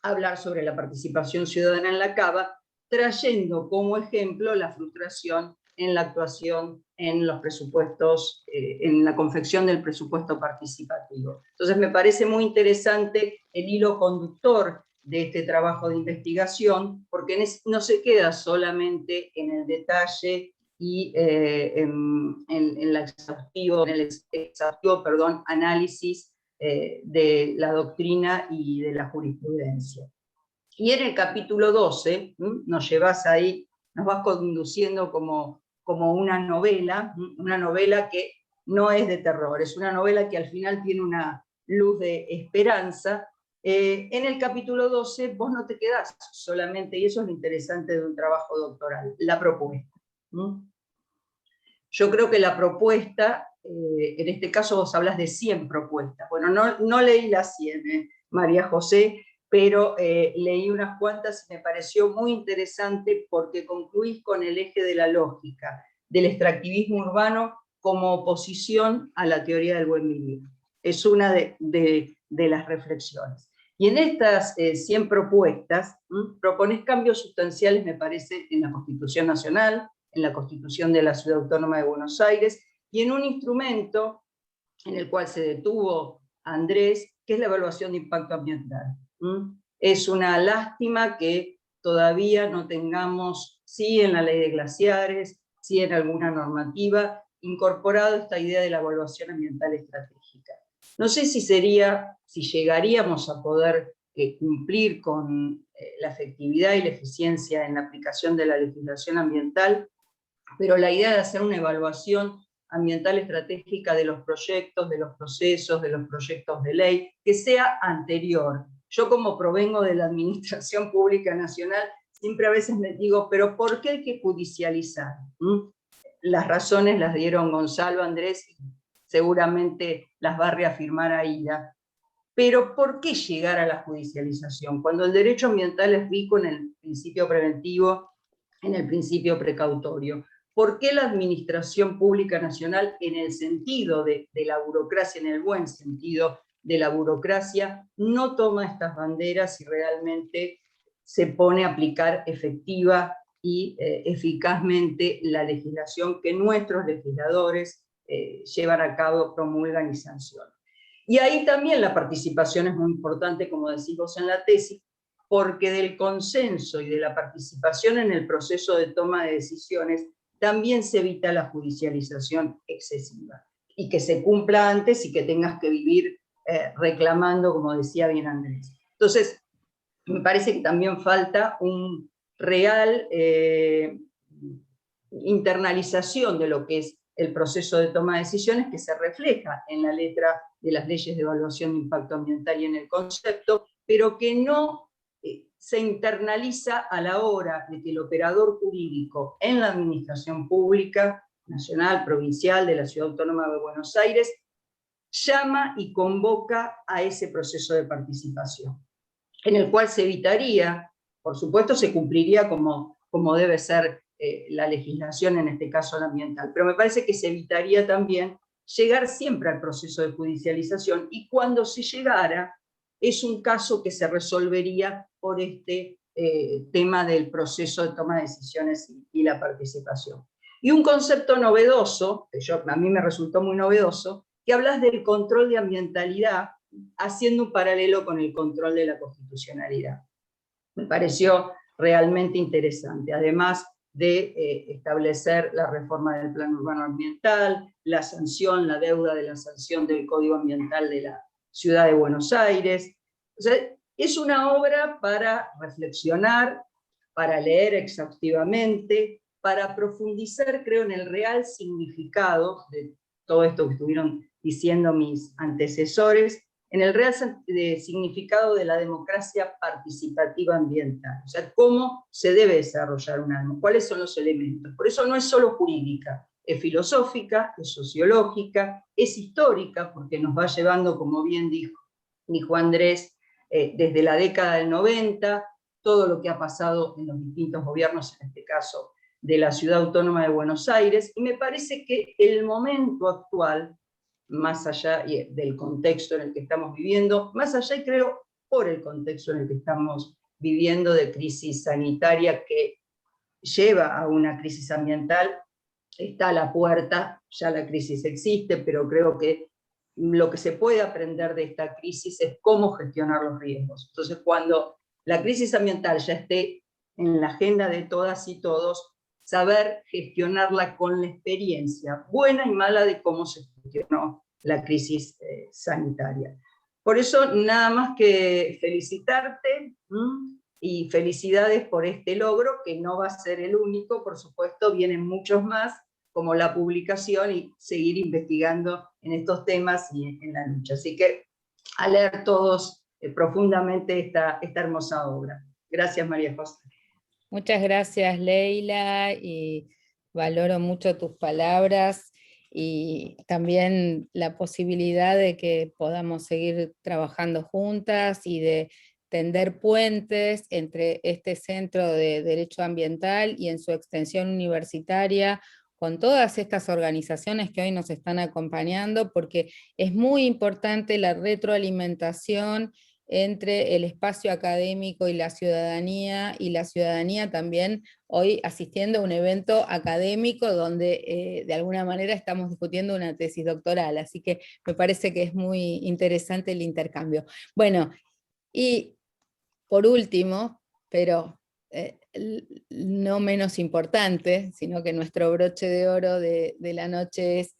D: hablar sobre la participación ciudadana en la CABA, trayendo como ejemplo la frustración en la actuación en los presupuestos, en la confección del presupuesto participativo. Entonces me parece muy interesante el hilo conductor de este trabajo de investigación, porque no se queda solamente en el detalle y en el exhaustivo análisis de la doctrina y de la jurisprudencia. Y en el capítulo 12, nos llevas ahí, nos vas conduciendo como una novela que no es de terror, es una novela que al final tiene una luz de esperanza. En el capítulo 12 vos no te quedás solamente, y eso es lo interesante de un trabajo doctoral, la propuesta. Yo creo que la propuesta, en este caso vos hablas de 100 propuestas. Bueno, no leí las 100, María José, pero leí unas cuantas y me pareció muy interesante porque concluís con el eje de la lógica, del extractivismo urbano como oposición a la teoría del buen vivir. Es una de las reflexiones. Y en estas 100 propuestas, propones cambios sustanciales, me parece, en la Constitución Nacional, en la Constitución de la Ciudad Autónoma de Buenos Aires, y en un instrumento en el cual se detuvo Andrés, que es la evaluación de impacto ambiental. Es una lástima que todavía no tengamos, sí en la ley de glaciares, sí en alguna normativa, incorporado esta idea de la evaluación ambiental estratégica. No sé si llegaríamos a poder cumplir con la efectividad y la eficiencia en la aplicación de la legislación ambiental, pero la idea de hacer una evaluación ambiental estratégica de los proyectos, de los procesos, de los proyectos de ley, que sea anterior. Yo, como provengo de la Administración Pública Nacional, siempre a veces me digo, pero ¿por qué hay que judicializar? Las razones las dieron Gonzalo, Andrés, y seguramente las va a reafirmar Aida. Pero ¿por qué llegar a la judicialización? Cuando el derecho ambiental es rico en el principio preventivo, en el principio precautorio. ¿Por qué la Administración Pública Nacional, en el sentido de la burocracia, en el buen sentido de la burocracia, no toma estas banderas y realmente se pone a aplicar efectiva y eficazmente la legislación que nuestros legisladores llevan a cabo, promulgan y sancionan? Y ahí también la participación es muy importante, como decís vos en la tesis, porque del consenso y de la participación en el proceso de toma de decisiones también se evita la judicialización excesiva, y que se cumpla antes y que tengas que vivir reclamando, como decía bien Andrés. Entonces, me parece que también falta un real internalización de lo que es el proceso de toma de decisiones, que se refleja en la letra de las leyes de evaluación de impacto ambiental y en el concepto, pero que no se internaliza a la hora de que el operador jurídico en la administración pública, nacional, provincial, de la Ciudad Autónoma de Buenos Aires, llama y convoca a ese proceso de participación, en el cual se evitaría, por supuesto se cumpliría como debe ser la legislación, en este caso la ambiental, pero me parece que se evitaría también llegar siempre al proceso de judicialización, y cuando se llegara, es un caso que se resolvería por este tema del proceso de toma de decisiones y la participación. Y un concepto novedoso, que a mí me resultó muy novedoso, que hablas del control de ambientalidad, haciendo un paralelo con el control de la constitucionalidad. Me pareció realmente interesante, además de establecer la reforma del Plan Urbano Ambiental, la sanción, la deuda de la sanción del Código Ambiental de la Ciudad de Buenos Aires. O sea, es una obra para reflexionar, para leer exhaustivamente, para profundizar, creo, en el real significado de todo esto que estuvieron diciendo mis antecesores, en el real significado de la democracia participativa ambiental. O sea, cómo se debe desarrollar una democracia, cuáles son los elementos. Por eso no es solo jurídica, es filosófica, es sociológica, es histórica, porque nos va llevando, como bien dijo Andrés, desde la década del 90, todo lo que ha pasado en los distintos gobiernos, en este caso de la Ciudad Autónoma de Buenos Aires, y me parece que el momento actual, más allá del contexto en el que estamos viviendo, más allá, y creo, por el contexto en el que estamos viviendo de crisis sanitaria que lleva a una crisis ambiental, está a la puerta, ya la crisis existe, pero creo que lo que se puede aprender de esta crisis es cómo gestionar los riesgos. Entonces, cuando la crisis ambiental ya esté en la agenda de todas y todos, saber gestionarla con la experiencia buena y mala de cómo se gestionó la crisis sanitaria. Por eso, nada más que felicitarte y felicidades por este logro, que no va a ser el único, por supuesto, vienen muchos más, como la publicación y seguir investigando en estos temas y en la lucha. Así que a leer todos profundamente esta hermosa obra. Gracias, María José.
A: Muchas gracias, Leila, y valoro mucho tus palabras y también la posibilidad de que podamos seguir trabajando juntas y de tender puentes entre este Centro de Derecho Ambiental y en su extensión universitaria, con todas estas organizaciones que hoy nos están acompañando, porque es muy importante la retroalimentación entre el espacio académico y la ciudadanía también hoy asistiendo a un evento académico donde de alguna manera estamos discutiendo una tesis doctoral, así que me parece que es muy interesante el intercambio. Bueno, y por último, pero no menos importante, sino que nuestro broche de oro de la noche es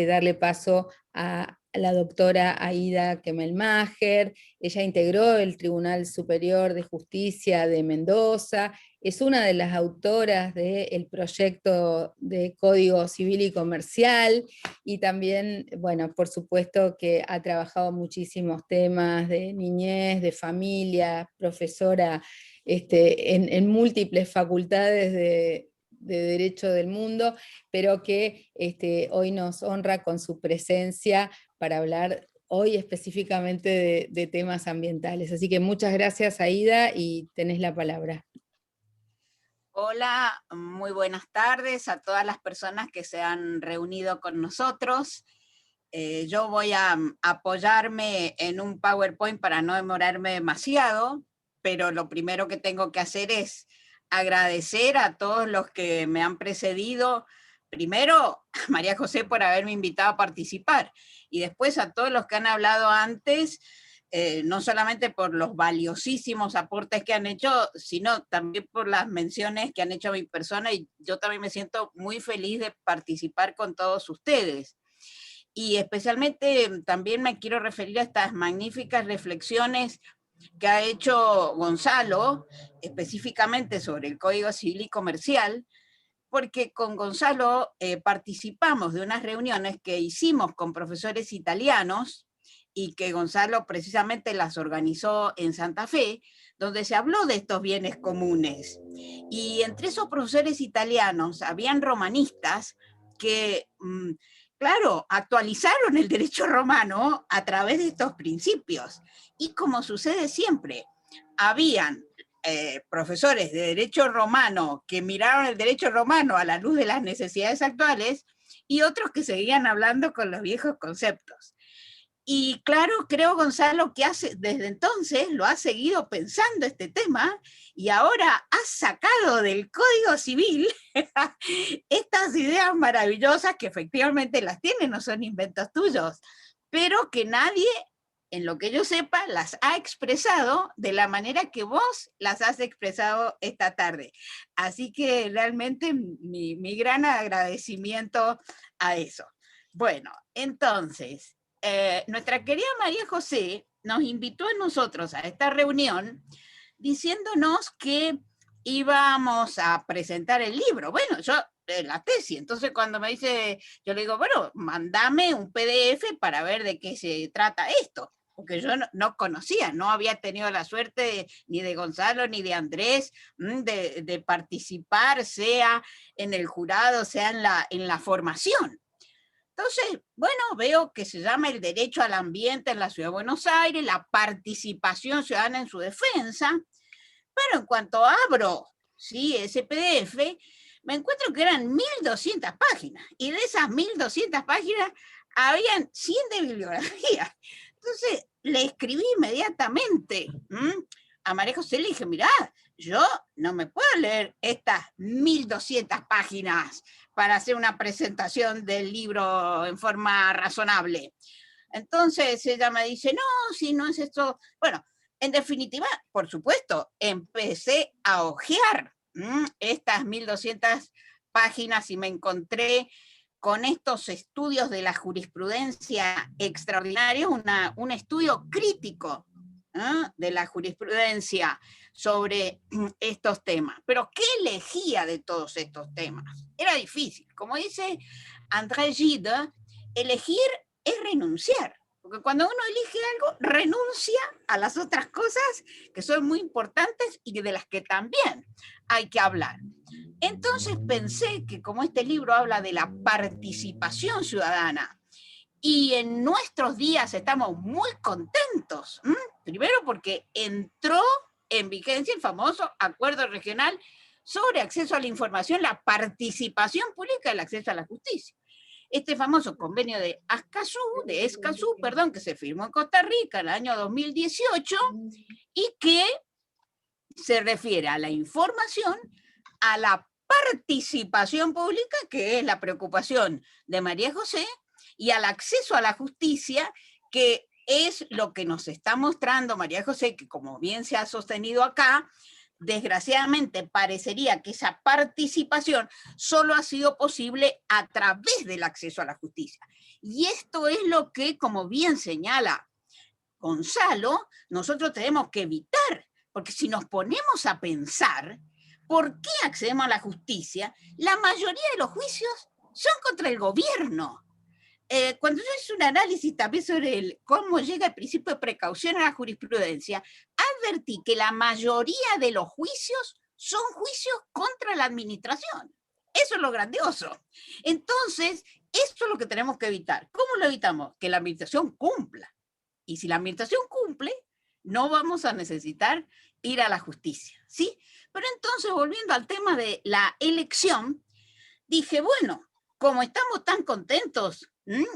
A: darle paso a la doctora Aida Kemelmacher. Ella integró el Tribunal Superior de Justicia de Mendoza, es una de las autoras del proyecto de Código Civil y Comercial, y también, bueno, por supuesto que ha trabajado muchísimos temas de niñez, de familia, profesora en múltiples facultades de Derecho del mundo, pero que hoy nos honra con su presencia para hablar hoy específicamente de temas ambientales. Así que muchas gracias, Aida, y tenés la palabra.
E: Hola, muy buenas tardes a todas las personas que se han reunido con nosotros. Yo voy a apoyarme en un PowerPoint para no demorarme demasiado, pero lo primero que tengo que hacer es agradecer a todos los que me han precedido. Primero, a María José por haberme invitado a participar, y después a todos los que han hablado antes, no solamente por los valiosísimos aportes que han hecho, sino también por las menciones que han hecho a mi persona, y yo también me siento muy feliz de participar con todos ustedes. Y especialmente también me quiero referir a estas magníficas reflexiones que ha hecho Gonzalo, específicamente sobre el Código Civil y Comercial, porque con Gonzalo participamos de unas reuniones que hicimos con profesores italianos, y que Gonzalo precisamente las organizó en Santa Fe, donde se habló de estos bienes comunes. Y entre esos profesores italianos habían romanistas que, claro, actualizaron el derecho romano a través de estos principios. Y como sucede siempre, habían profesores de derecho romano que miraron el derecho romano a la luz de las necesidades actuales, y otros que seguían hablando con los viejos conceptos. Y claro, creo, Gonzalo, que desde entonces lo ha seguido pensando este tema, y ahora ha sacado del Código Civil estas ideas maravillosas que efectivamente las tiene, no son inventos tuyos, pero que nadie, en lo que yo sepa, las ha expresado de la manera que vos las has expresado esta tarde. Así que realmente mi gran agradecimiento a eso. Bueno, entonces, nuestra querida María José nos invitó a nosotros a esta reunión diciéndonos que íbamos a presentar el libro. Bueno, yo, la tesis, entonces cuando me dice, yo le digo, bueno, mándame un PDF para ver de qué se trata esto, porque yo no conocía, no había tenido la suerte ni de Gonzalo ni de Andrés de participar, sea en el jurado, sea en la formación. Entonces, bueno, veo que se llama el derecho al ambiente en la Ciudad de Buenos Aires, la participación ciudadana en su defensa, pero en cuanto abro, ¿sí?, ese PDF, me encuentro que eran 1200 páginas, y de esas 1200 páginas habían 100 de bibliografía. Entonces, le escribí inmediatamente a María José, le dije, mirá, yo no me puedo leer estas 1200 páginas para hacer una presentación del libro en forma razonable. Entonces ella me dice, no, si no es esto. Bueno, en definitiva, por supuesto, empecé a hojear estas 1200 páginas y me encontré con estos estudios de la jurisprudencia extraordinarios, un estudio crítico de la jurisprudencia sobre estos temas. Pero ¿qué elegía de todos estos temas? Era difícil. Como dice André Gide, elegir es renunciar. Porque cuando uno elige algo, renuncia a las otras cosas que son muy importantes y de las que también hay que hablar. Entonces pensé que como este libro habla de la participación ciudadana, y en nuestros días estamos muy contentos. Primero porque entró en vigencia el famoso Acuerdo Regional sobre Acceso a la Información, la participación pública del acceso a la justicia. Este famoso convenio de Escazú, que se firmó en Costa Rica en el año 2018 y que se refiere a la información, a la participación pública, que es la preocupación de María José, y al acceso a la justicia, que es lo que nos está mostrando María José, que como bien se ha sostenido acá, desgraciadamente parecería que esa participación solo ha sido posible a través del acceso a la justicia. Y esto es lo que, como bien señala Gonzalo, nosotros tenemos que evitar, porque si nos ponemos a pensar, ¿por qué accedemos a la justicia? La mayoría de los juicios son contra el gobierno. Cuando yo hice un análisis también sobre cómo llega el principio de precaución a la jurisprudencia, advertí que la mayoría de los juicios son juicios contra la administración. Eso es lo grandioso. Entonces, esto es lo que tenemos que evitar. ¿Cómo lo evitamos? Que la administración cumpla. Y si la administración cumple, no vamos a necesitar ir a la justicia, ¿sí? Pero entonces, volviendo al tema de la elección, dije, bueno, como estamos tan contentos,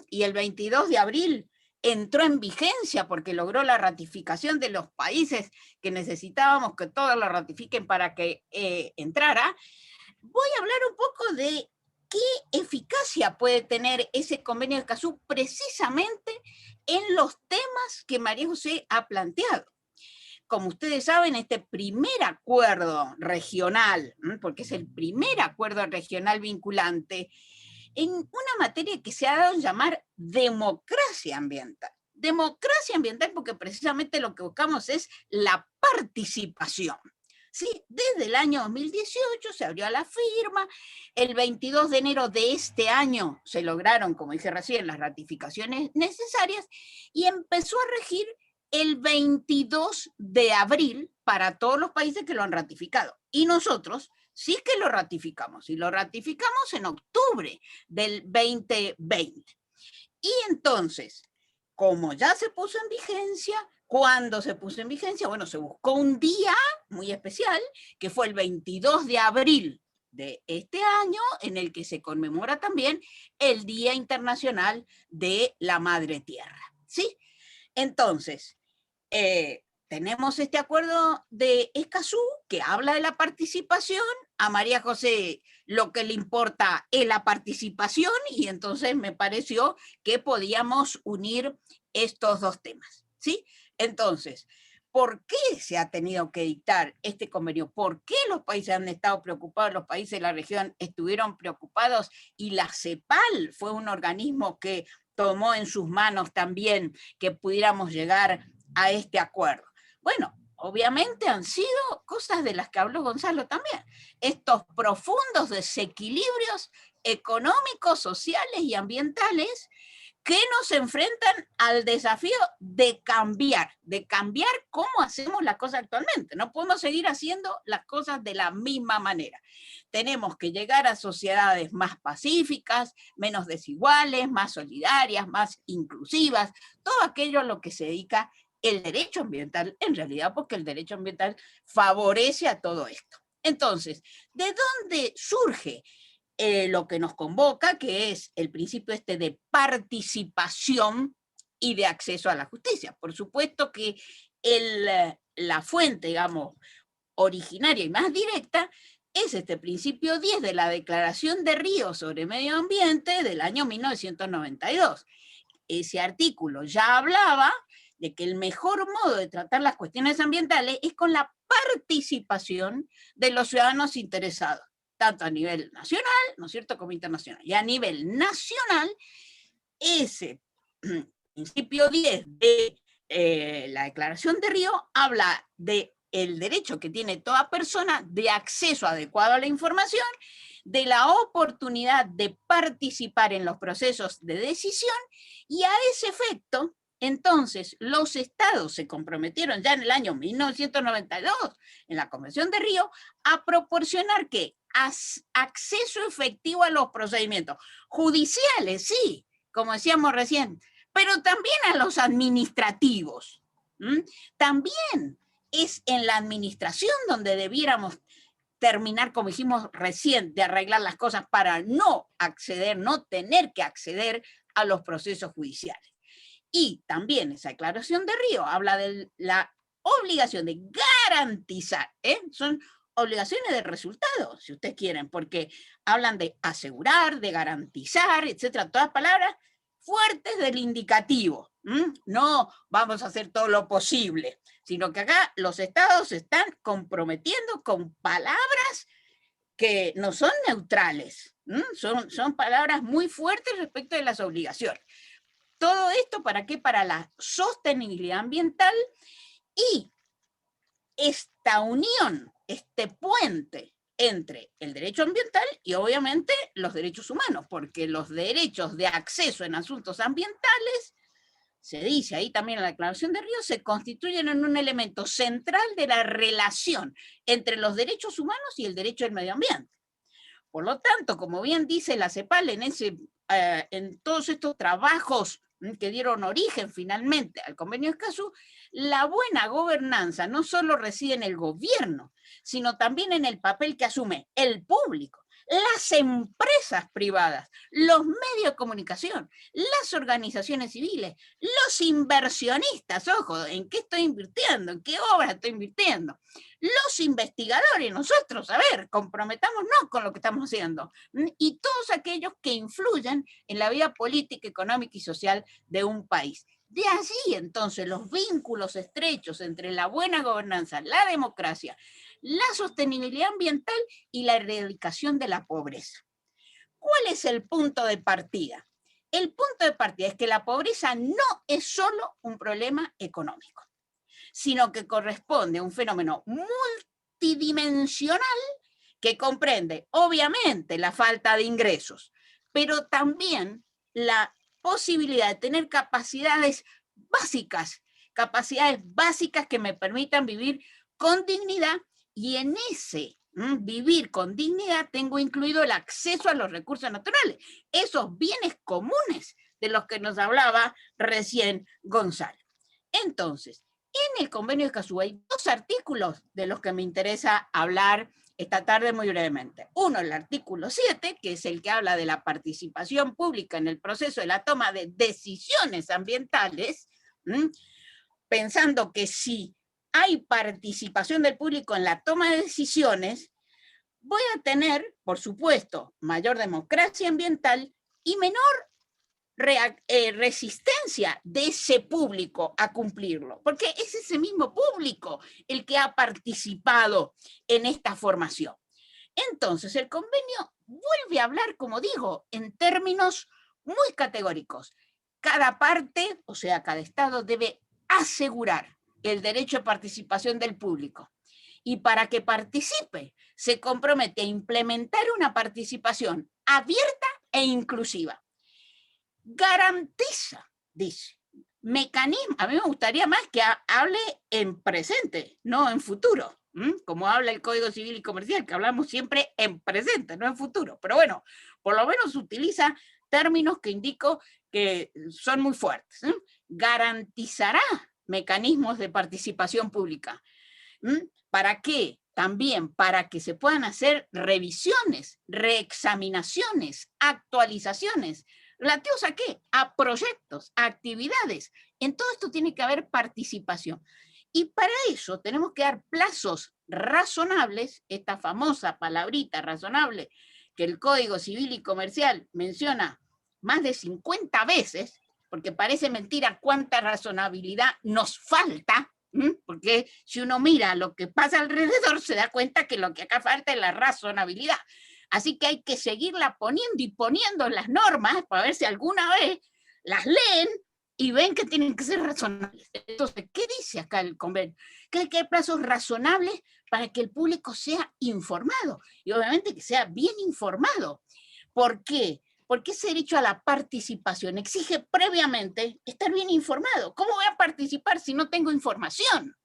E: y el 22 de abril entró en vigencia porque logró la ratificación de los países que necesitábamos que todos lo ratifiquen para que entrara, voy a hablar un poco de qué eficacia puede tener ese convenio de Escazú precisamente en los temas que María José ha planteado. Como ustedes saben, este primer acuerdo regional, porque es el primer acuerdo regional vinculante, en una materia que se ha dado a llamar democracia ambiental. Democracia ambiental porque precisamente lo que buscamos es la participación. ¿Sí? Desde el año 2018 se abrió la firma, el 22 de enero de este año se lograron, como dije recién, las ratificaciones necesarias y empezó a regir el 22 de abril para todos los países que lo han ratificado. Y nosotros sí que lo ratificamos, y lo ratificamos en octubre del 2020. Y entonces, como ya se puso en vigencia, ¿cuándo se puso en vigencia? Bueno, se buscó un día muy especial, que fue el 22 de abril de este año, en el que se conmemora también el Día Internacional de la Madre Tierra, ¿sí? Entonces, tenemos este acuerdo de Escazú que habla de la participación. A María José lo que le importa es la participación y entonces me pareció que podíamos unir estos dos temas, ¿sí? Entonces, ¿por qué se ha tenido que dictar este convenio? ¿Por qué los países han estado preocupados, los países de la región estuvieron preocupados y la CEPAL fue un organismo que tomó en sus manos también que pudiéramos llegar a este acuerdo? Bueno, obviamente han sido cosas de las que habló Gonzalo también, estos profundos desequilibrios económicos, sociales y ambientales que nos enfrentan al desafío de cambiar cómo hacemos las cosas actualmente. No podemos seguir haciendo las cosas de la misma manera. Tenemos que llegar a sociedades más pacíficas, menos desiguales, más solidarias, más inclusivas, todo aquello a lo que se dedica el derecho ambiental, en realidad, porque el derecho ambiental favorece a todo esto. Entonces, ¿de dónde surge lo que nos convoca, que es el principio este de participación y de acceso a la justicia? Por supuesto que la fuente, digamos, originaria y más directa es este principio 10 de la Declaración de Río sobre Medio Ambiente del año 1992. Ese artículo ya hablaba de que el mejor modo de tratar las cuestiones ambientales es con la participación de los ciudadanos interesados, tanto a nivel nacional, ¿no es cierto?, como internacional. Y a nivel nacional, ese principio 10 de la Declaración de Río habla de el derecho que tiene toda persona de acceso adecuado a la información, de la oportunidad de participar en los procesos de decisión, y a ese efecto, entonces, los estados se comprometieron ya en el año 1992, en la Convención de Río, a proporcionar que acceso efectivo a los procedimientos judiciales, sí, como decíamos recién, pero también a los administrativos. También es en la administración donde debiéramos terminar, como dijimos recién, de arreglar las cosas para no acceder, no tener que acceder a los procesos judiciales. Y también esa Declaración de Río habla de la obligación de garantizar, son obligaciones de resultado, si ustedes quieren, porque hablan de asegurar, de garantizar, etcétera, todas palabras fuertes del indicativo. No vamos a hacer todo lo posible, sino que acá los estados se están comprometiendo con palabras que no son neutrales, son palabras muy fuertes respecto de las obligaciones. Todo esto, ¿para qué? Para la sostenibilidad ambiental y esta unión, este puente entre el derecho ambiental y obviamente los derechos humanos, porque los derechos de acceso en asuntos ambientales, se dice ahí también en la Declaración de Río, se constituyen en un elemento central de la relación entre los derechos humanos y el derecho al medio ambiente. Por lo tanto, como bien dice la CEPAL en todos estos trabajos que dieron origen finalmente al Convenio de Escazú, la buena gobernanza no solo reside en el gobierno, sino también en el papel que asume el público, las empresas privadas, los medios de comunicación, las organizaciones civiles, los inversionistas, ojo, ¿en qué estoy invirtiendo? ¿En qué obra estoy invirtiendo? Los investigadores, nosotros, a ver, comprometámonos con lo que estamos haciendo. Y todos aquellos que influyen en la vida política, económica y social de un país. De allí, entonces, los vínculos estrechos entre la buena gobernanza, la democracia, la sostenibilidad ambiental y la erradicación de la pobreza. ¿Cuál es el punto de partida? El punto de partida es que la pobreza no es solo un problema económico, sino que corresponde a un fenómeno multidimensional que comprende, obviamente, la falta de ingresos, pero también la posibilidad de tener capacidades básicas que me permitan vivir con dignidad, y en ese vivir con dignidad tengo incluido el acceso a los recursos naturales, esos bienes comunes de los que nos hablaba recién Gonzalo. Entonces, en el Convenio de Escazú hay 2 artículos de los que me interesa hablar esta tarde muy brevemente. Uno, el artículo 7, que es el que habla de la participación pública en el proceso de la toma de decisiones ambientales, pensando que si hay participación del público en la toma de decisiones, voy a tener, por supuesto, mayor democracia ambiental y menor resistencia de ese público a cumplirlo, porque es ese mismo público el que ha participado en esta formación. Entonces, el convenio vuelve a hablar, como digo, en términos muy categóricos. Cada parte, o sea, cada Estado debe asegurar el derecho de participación del público. Y para que participe, se compromete a implementar una participación abierta e inclusiva. Garantiza, dice, mecanismo, a mí me gustaría más que hable en presente, no en futuro, como habla el Código Civil y Comercial, que hablamos siempre en presente, no en futuro, pero bueno, por lo menos utiliza términos que indico que son muy fuertes. Garantizará mecanismos de participación pública. ¿Para qué? También para que se puedan hacer revisiones, reexaminaciones, actualizaciones. ¿Relativos a qué? A proyectos, a actividades. En todo esto tiene que haber participación. Y para eso tenemos que dar plazos razonables, esta famosa palabrita razonable que el Código Civil y Comercial menciona más de 50 veces, porque parece mentira cuánta razonabilidad nos falta, porque si uno mira lo que pasa alrededor se da cuenta que lo que acá falta es la razonabilidad. Así que hay que seguirla poniendo y poniendo las normas para ver si alguna vez las leen y ven que tienen que ser razonables. Entonces, ¿qué dice acá el convenio? Que hay que dar plazos razonables para que el público sea informado y obviamente que sea bien informado. ¿Por qué? Porque ese derecho a la participación exige previamente estar bien informado. ¿Cómo voy a participar si no tengo información?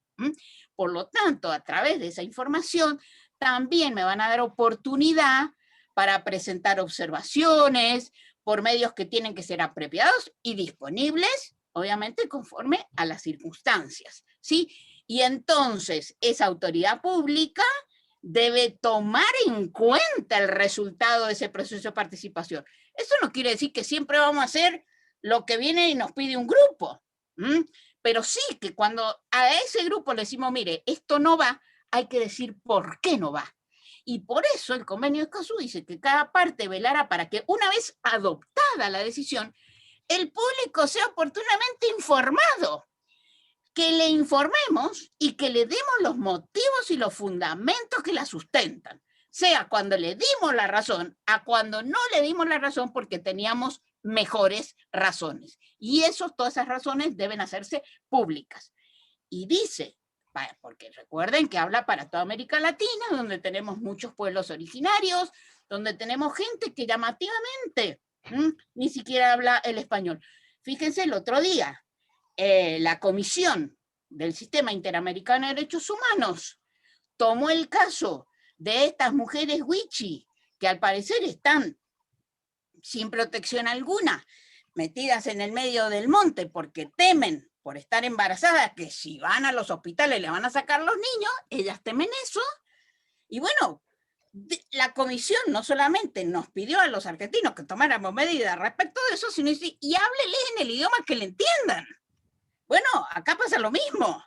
E: Por lo tanto, a través de esa información también me van a dar oportunidad para presentar observaciones por medios que tienen que ser apropiados y disponibles, obviamente, conforme a las circunstancias, ¿sí? Y entonces, esa autoridad pública debe tomar en cuenta el resultado de ese proceso de participación. Eso no quiere decir que siempre vamos a hacer lo que viene y nos pide un grupo, pero sí que cuando a ese grupo le decimos, mire, esto no va, hay que decir por qué no va. Y por eso el Convenio de Escazú dice que cada parte velará para que una vez adoptada la decisión, el público sea oportunamente informado, que le informemos y que le demos los motivos y los fundamentos que la sustentan, sea cuando le dimos la razón, a cuando no le dimos la razón porque teníamos mejores razones. Y todas esas razones deben hacerse públicas. Y dice, porque recuerden que habla para toda América Latina, donde tenemos muchos pueblos originarios, donde tenemos gente que llamativamente ni siquiera habla el español. Fíjense, el otro día, la Comisión del Sistema Interamericano de Derechos Humanos tomó el caso de estas mujeres wichí, que al parecer están sin protección alguna, metidas en el medio del monte porque temen por estar embarazadas, que si van a los hospitales le van a sacar los niños, ellas temen eso, y bueno, la comisión no solamente nos pidió a los argentinos que tomáramos medidas respecto de eso, sino dice, y hábleles en el idioma que le entiendan. Bueno, acá pasa lo mismo.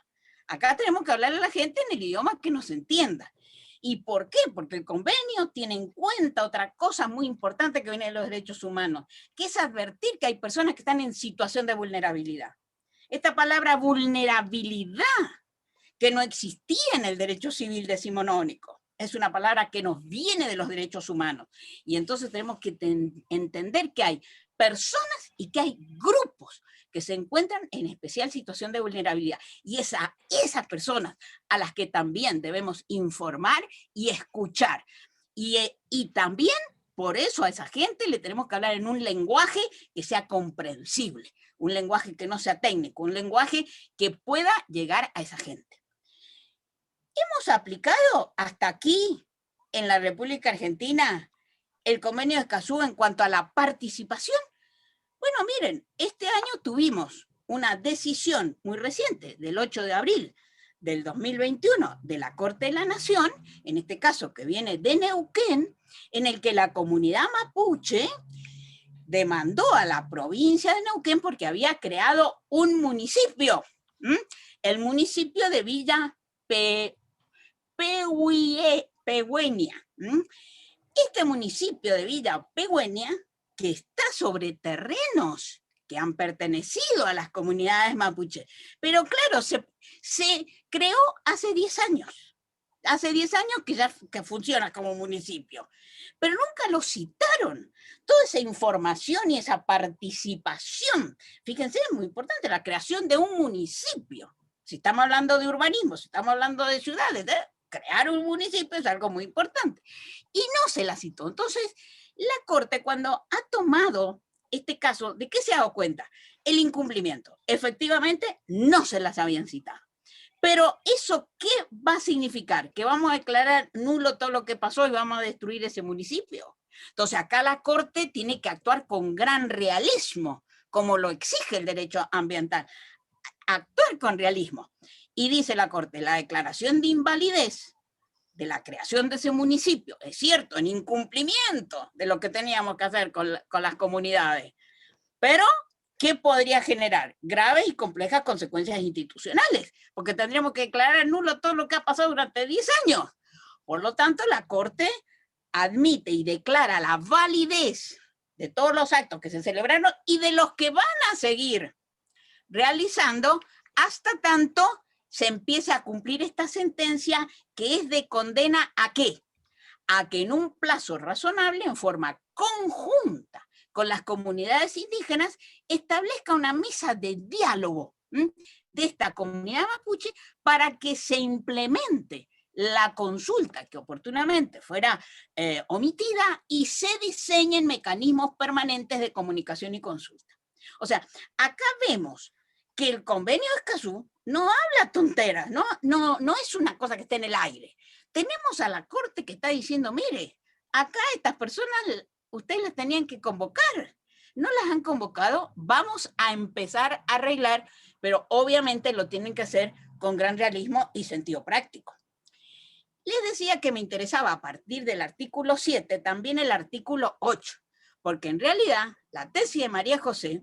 E: Acá tenemos que hablarle a la gente en el idioma que nos entienda. ¿Y por qué? Porque el convenio tiene en cuenta otra cosa muy importante que viene de los derechos humanos, que es advertir que hay personas que están en situación de vulnerabilidad. Esta palabra vulnerabilidad, que no existía en el derecho civil decimonónico, es una palabra que nos viene de los derechos humanos. Y entonces tenemos que entender que hay personas y que hay grupos que se encuentran en especial situación de vulnerabilidad. Y esas personas a las que también debemos informar y escuchar. Y también, por eso, a esa gente le tenemos que hablar en un lenguaje que sea comprensible, un lenguaje que no sea técnico, un lenguaje que pueda llegar a esa gente. Hemos aplicado hasta aquí, en la República Argentina, el convenio de Escazú en cuanto a la participación. Bueno, miren, este año tuvimos una decisión muy reciente, del 8 de abril del 2021, de la Corte de la Nación, en este caso que viene de Neuquén, en el que la comunidad mapuche demandó a la provincia de Neuquén porque había creado un municipio, el municipio de Villa Pegüeña. Este municipio de Villa Pegüeña, que está sobre terrenos que han pertenecido a las comunidades mapuche, pero claro, se creó hace 10 años. Hace 10 años que funciona como municipio, pero nunca lo citaron. Toda esa información y esa participación, fíjense, es muy importante, la creación de un municipio. Si estamos hablando de urbanismo, si estamos hablando de ciudades, crear un municipio es algo muy importante. Y no se la citó. Entonces, la Corte, cuando ha tomado este caso, ¿de qué se ha dado cuenta? El incumplimiento. Efectivamente, no se las habían citado. Pero ¿eso qué va a significar? ¿Que vamos a declarar nulo todo lo que pasó y vamos a destruir ese municipio? Entonces, acá la Corte tiene que actuar con gran realismo, como lo exige el derecho ambiental. Actuar con realismo. Y dice la Corte, la declaración de invalidez de la creación de ese municipio, es cierto, en incumplimiento de lo que teníamos que hacer con las comunidades, pero ¿qué podría generar? Graves y complejas consecuencias institucionales, porque tendríamos que declarar nulo todo lo que ha pasado durante 10 años. Por lo tanto, la Corte admite y declara la validez de todos los actos que se celebraron y de los que van a seguir realizando hasta tanto se empiece a cumplir esta sentencia que es de condena ¿a qué? A que en un plazo razonable, en forma conjunta con las comunidades indígenas, establezca una mesa de diálogo de esta comunidad mapuche para que se implemente la consulta que oportunamente fuera omitida y se diseñen mecanismos permanentes de comunicación y consulta. O sea, acá vemos que el convenio de Escazú no habla tonteras, no es una cosa que esté en el aire. Tenemos a la Corte que está diciendo, mire, acá estas personas ustedes las tenían que convocar, no las han convocado, vamos a empezar a arreglar, pero obviamente lo tienen que hacer con gran realismo y sentido práctico. Les decía que me interesaba a partir del artículo 7, también el artículo 8, porque en realidad la tesis de María José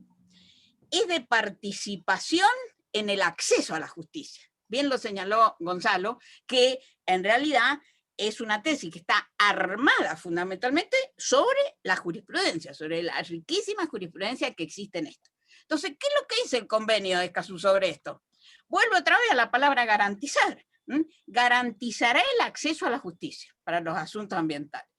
E: es de participación en el acceso a la justicia. Bien lo señaló Gonzalo, que en realidad es una tesis que está armada fundamentalmente sobre la jurisprudencia, sobre la riquísima jurisprudencia que existe en esto. Entonces, ¿qué es lo que dice el convenio de Escazú sobre esto? Vuelvo otra vez a la palabra garantizar. Garantizará el acceso a la justicia para los asuntos ambientales.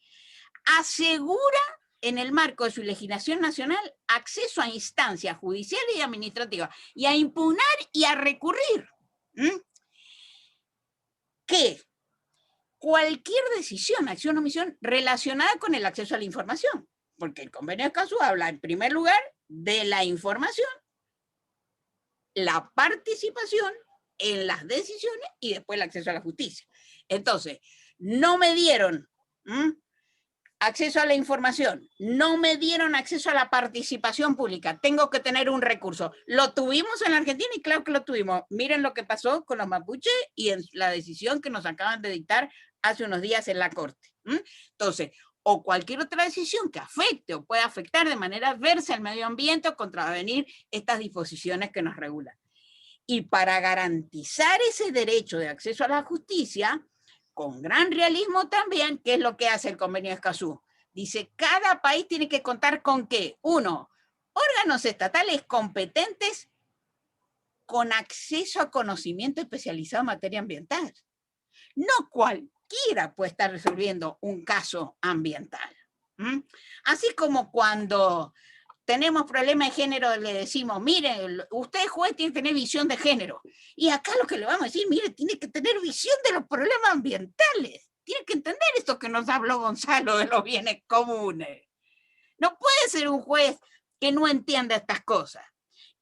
E: Asegura en el marco de su legislación nacional acceso a instancias judiciales y administrativas y a impugnar y a recurrir. Que cualquier decisión, acción o omisión relacionada con el acceso a la información, porque el convenio de Escazú habla en primer lugar de la información, la participación en las decisiones y después el acceso a la justicia. Entonces, no me dieron acceso a la información, no me dieron acceso a la participación pública, tengo que tener un recurso. Lo tuvimos en la Argentina y claro que lo tuvimos. Miren lo que pasó con los mapuches y en la decisión que nos acaban de dictar hace unos días en la Corte. Entonces, o cualquier otra decisión que afecte o pueda afectar de manera adversa al medio ambiente o contravenir estas disposiciones que nos regulan. Y para garantizar ese derecho de acceso a la justicia, con gran realismo también, ¿qué es lo que hace el Convenio de Escazú? Dice, cada país tiene que contar con ¿qué? 1, órganos estatales competentes con acceso a conocimiento especializado en materia ambiental. No cualquiera puede estar resolviendo un caso ambiental. Así como cuando tenemos problemas de género, le decimos, mire, usted juez tiene que tener visión de género. Y acá lo que le vamos a decir, mire, tiene que tener visión de los problemas ambientales. Tiene que entender esto que nos habló Gonzalo de los bienes comunes. No puede ser un juez que no entienda estas cosas.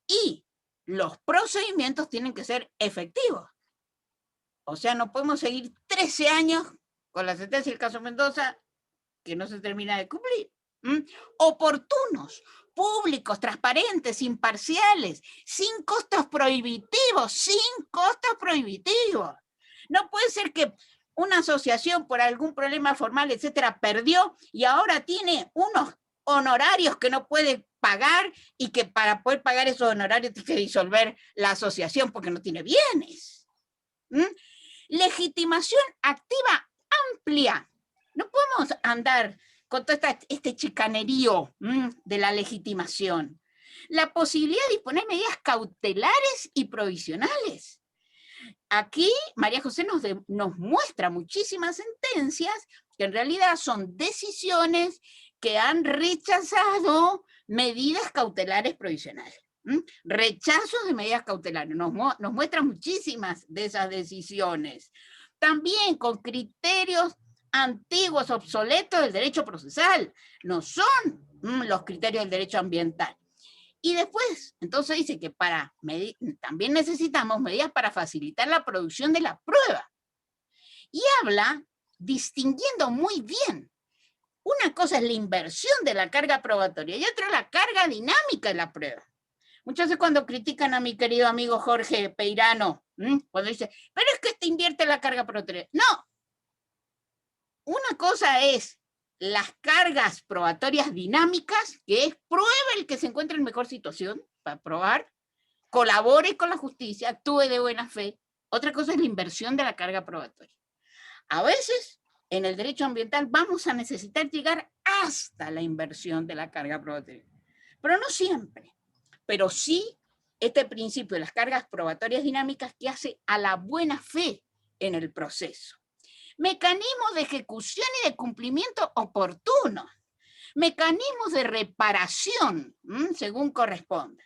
E: Y los procedimientos tienen que ser efectivos. O sea, no podemos seguir 13 años con la sentencia del caso Mendoza que no se termina de cumplir. Oportunos, públicos, transparentes, imparciales, sin costos prohibitivos, No puede ser que una asociación por algún problema formal, etcétera, perdió y ahora tiene unos honorarios que no puede pagar y que para poder pagar esos honorarios tiene que disolver la asociación porque no tiene bienes. Legitimación activa amplia. No podemos andar con todo este chicanerío de la legitimación. La posibilidad de disponer medidas cautelares y provisionales. Aquí María José nos muestra muchísimas sentencias que en realidad son decisiones que han rechazado medidas cautelares provisionales. Rechazos de medidas cautelares. Nos muestra muchísimas de esas decisiones. También con criterios antiguos, obsoletos del derecho procesal. No son los criterios del derecho ambiental. Y después, entonces dice que también necesitamos medidas para facilitar la producción de la prueba. Y habla distinguiendo muy bien. Una cosa es la inversión de la carga probatoria y otra es la carga dinámica de la prueba. Muchas veces cuando critican a mi querido amigo Jorge Peirano, cuando dice, pero es que invierte la carga probatoria. No. Una cosa es las cargas probatorias dinámicas, que es pruebe el que se encuentra en mejor situación para probar, colabore con la justicia, actúe de buena fe. Otra cosa es la inversión de la carga probatoria. A veces, en el derecho ambiental vamos a necesitar llegar hasta la inversión de la carga probatoria. Pero no siempre. Pero sí este principio de las cargas probatorias dinámicas que hace a la buena fe en el proceso. Mecanismos de ejecución y de cumplimiento oportunos. Mecanismos de reparación, según corresponda.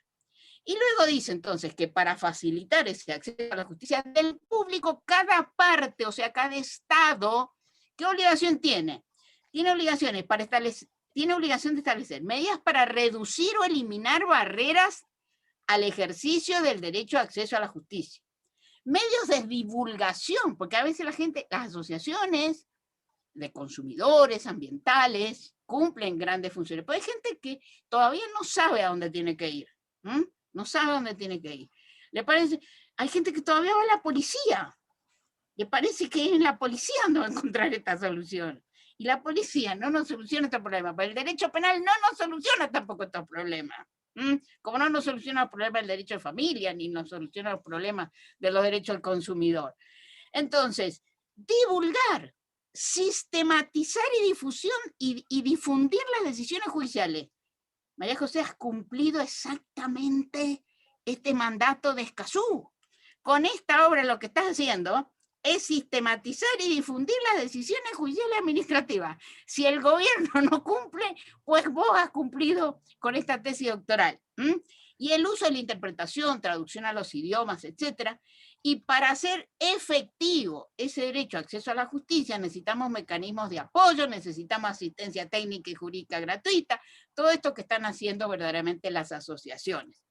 E: Y luego dice entonces que para facilitar ese acceso a la justicia del público, cada parte, o sea, cada Estado, ¿qué obligación tiene? Tiene obligación de establecer medidas para reducir o eliminar barreras al ejercicio del derecho a acceso a la justicia. Medios de divulgación, porque a veces las asociaciones de consumidores ambientales cumplen grandes funciones, pero hay gente que todavía no sabe a dónde tiene que ir. No sabe a dónde tiene que ir. Hay gente que todavía va a la policía. Le parece que en la policía no va a encontrar esta solución. Y la policía no nos soluciona este problema, pero el derecho penal no nos soluciona tampoco estos problemas. Como no nos soluciona los problemas del derecho de familia, ni nos soluciona los problemas de los derechos del consumidor. Entonces, divulgar, sistematizar y difundir las decisiones judiciales. María José, has cumplido exactamente este mandato de Escazú. Con esta obra lo que estás haciendo es sistematizar y difundir las decisiones judiciales administrativas. Si el gobierno no cumple, pues vos has cumplido con esta tesis doctoral. Y el uso de la interpretación, traducción a los idiomas, etcétera. Y para hacer efectivo ese derecho a acceso a la justicia necesitamos mecanismos de apoyo, necesitamos asistencia técnica y jurídica gratuita, todo esto que están haciendo verdaderamente las asociaciones.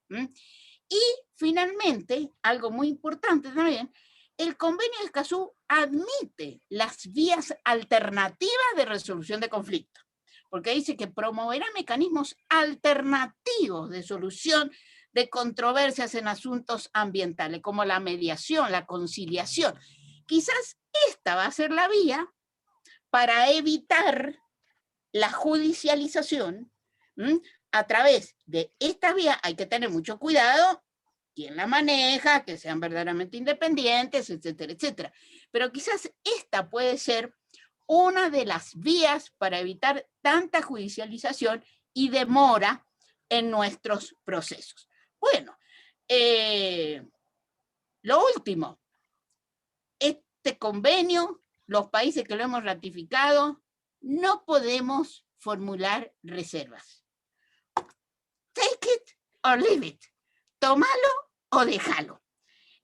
E: Y finalmente, algo muy importante también, el Convenio de Escazú admite las vías alternativas de resolución de conflictos, porque dice que promoverá mecanismos alternativos de solución de controversias en asuntos ambientales, como la mediación, la conciliación. Quizás esta va a ser la vía para evitar la judicialización. A través de esta vía hay que tener mucho cuidado quién la maneja, que sean verdaderamente independientes, etcétera, etcétera. Pero quizás esta puede ser una de las vías para evitar tanta judicialización y demora en nuestros procesos. Bueno, lo último, este convenio, los países que lo hemos ratificado, no podemos formular reservas. Take it or leave it. Tómalo o déjalo.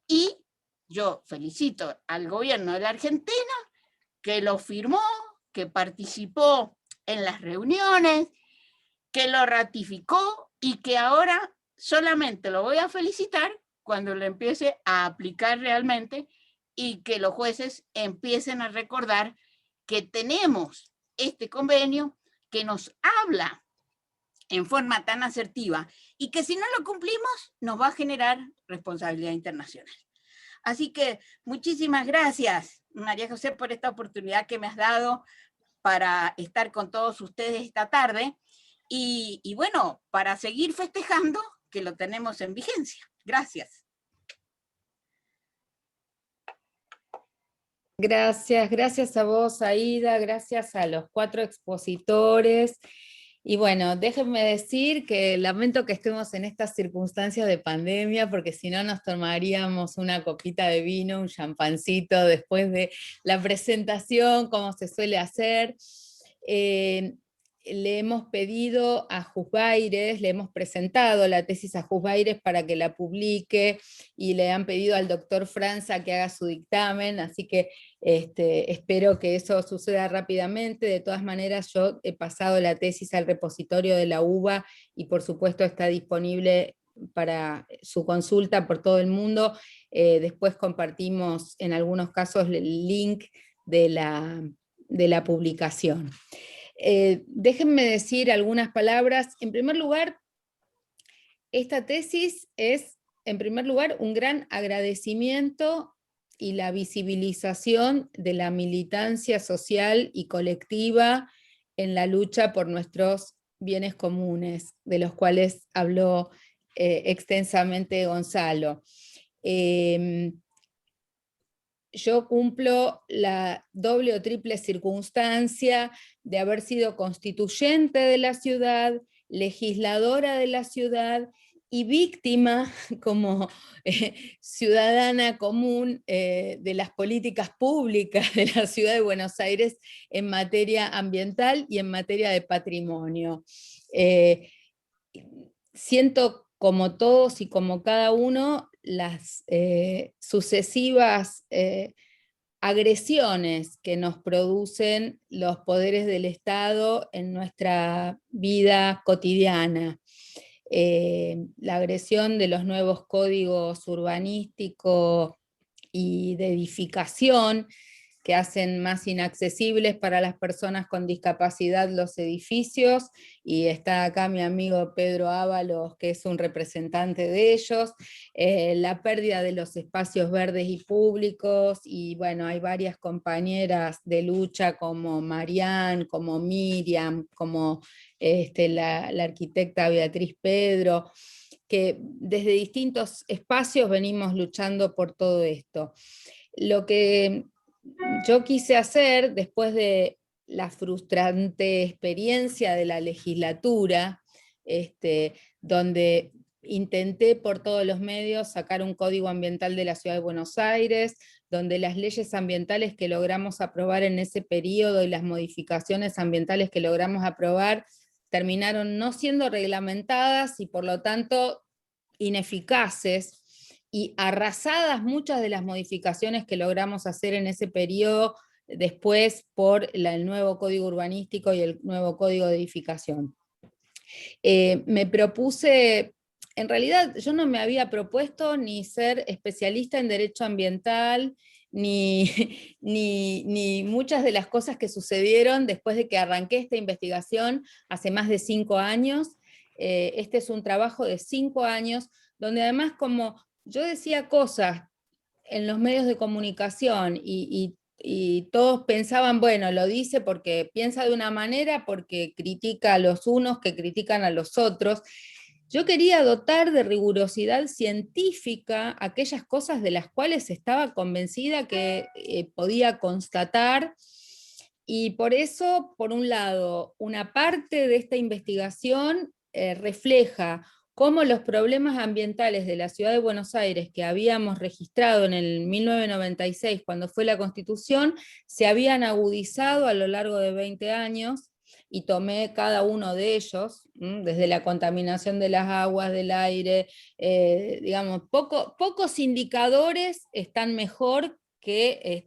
E: Y yo felicito al gobierno de la Argentina que lo firmó, que participó en las reuniones, que lo ratificó y que ahora solamente lo voy a felicitar cuando lo empiece a aplicar realmente y que los jueces empiecen a recordar que tenemos este convenio que nos habla en forma tan asertiva y que si no lo cumplimos nos va a generar responsabilidad internacional. Así que muchísimas gracias, María José, por esta oportunidad que me has dado para estar con todos ustedes esta tarde y bueno, para seguir festejando que lo tenemos en vigencia. Gracias.
A: Gracias a vos, Aida, gracias a los 4 expositores. Y bueno, déjenme decir que lamento que estemos en estas circunstancias de pandemia, porque si no nos tomaríamos una copita de vino, un champancito después de la presentación, como se suele hacer. Le hemos pedido a Jusbaires, le hemos presentado la tesis a Jusbaires para que la publique, y le han pedido al doctor Franza que haga su dictamen, así que espero que eso suceda rápidamente. De todas maneras, yo he pasado la tesis al repositorio de la UBA, y por supuesto está disponible para su consulta por todo el mundo. Después compartimos en algunos casos el link de la publicación. Déjenme decir algunas palabras. En primer lugar, esta tesis es, en primer lugar, un gran agradecimiento y la visibilización de la militancia social y colectiva en la lucha por nuestros bienes comunes, de los cuales habló extensamente Gonzalo. Yo cumplo la doble o triple circunstancia de haber sido constituyente de la ciudad, legisladora de la ciudad y víctima como ciudadana común de las políticas públicas de la ciudad de Buenos Aires en materia ambiental y en materia de patrimonio. Siento como todos y como cada uno las sucesivas agresiones que nos producen los poderes del Estado en nuestra vida cotidiana. La agresión de los nuevos códigos urbanísticos y de edificación, que hacen más inaccesibles para las personas con discapacidad los edificios, y está acá mi amigo Pedro Ábalos, que es un representante de ellos, la pérdida de los espacios verdes y públicos, y bueno, hay varias compañeras de lucha como Marián, como Miriam, como la arquitecta Beatriz Pedro, que desde distintos espacios venimos luchando por todo esto. Lo que yo quise hacer, después de la frustrante experiencia de la legislatura, donde intenté por todos los medios sacar un código ambiental de la Ciudad de Buenos Aires, donde las leyes ambientales que logramos aprobar en ese periodo y las modificaciones ambientales que logramos aprobar terminaron no siendo reglamentadas y por lo tanto ineficaces, y arrasadas muchas de las modificaciones que logramos hacer en ese periodo después por el nuevo código urbanístico y el nuevo código de edificación. Me propuse, en realidad yo no me había propuesto ni ser especialista en derecho ambiental, ni muchas de las cosas que sucedieron después de que arranqué esta investigación hace más de 5 años. Este es un trabajo de 5 años, donde además, como yo decía cosas en los medios de comunicación y y todos pensaban, bueno, lo dice porque piensa de una manera, porque critica a los unos que critican a los otros. Yo quería dotar de rigurosidad científica aquellas cosas de las cuales estaba convencida que podía constatar, y por eso, por un lado, una parte de esta investigación refleja cómo los problemas ambientales de la ciudad de Buenos Aires que habíamos registrado en el 1996, cuando fue la Constitución, se habían agudizado a lo largo de 20 años, y tomé cada uno de ellos, desde la contaminación de las aguas, del aire, digamos, pocos indicadores están mejor que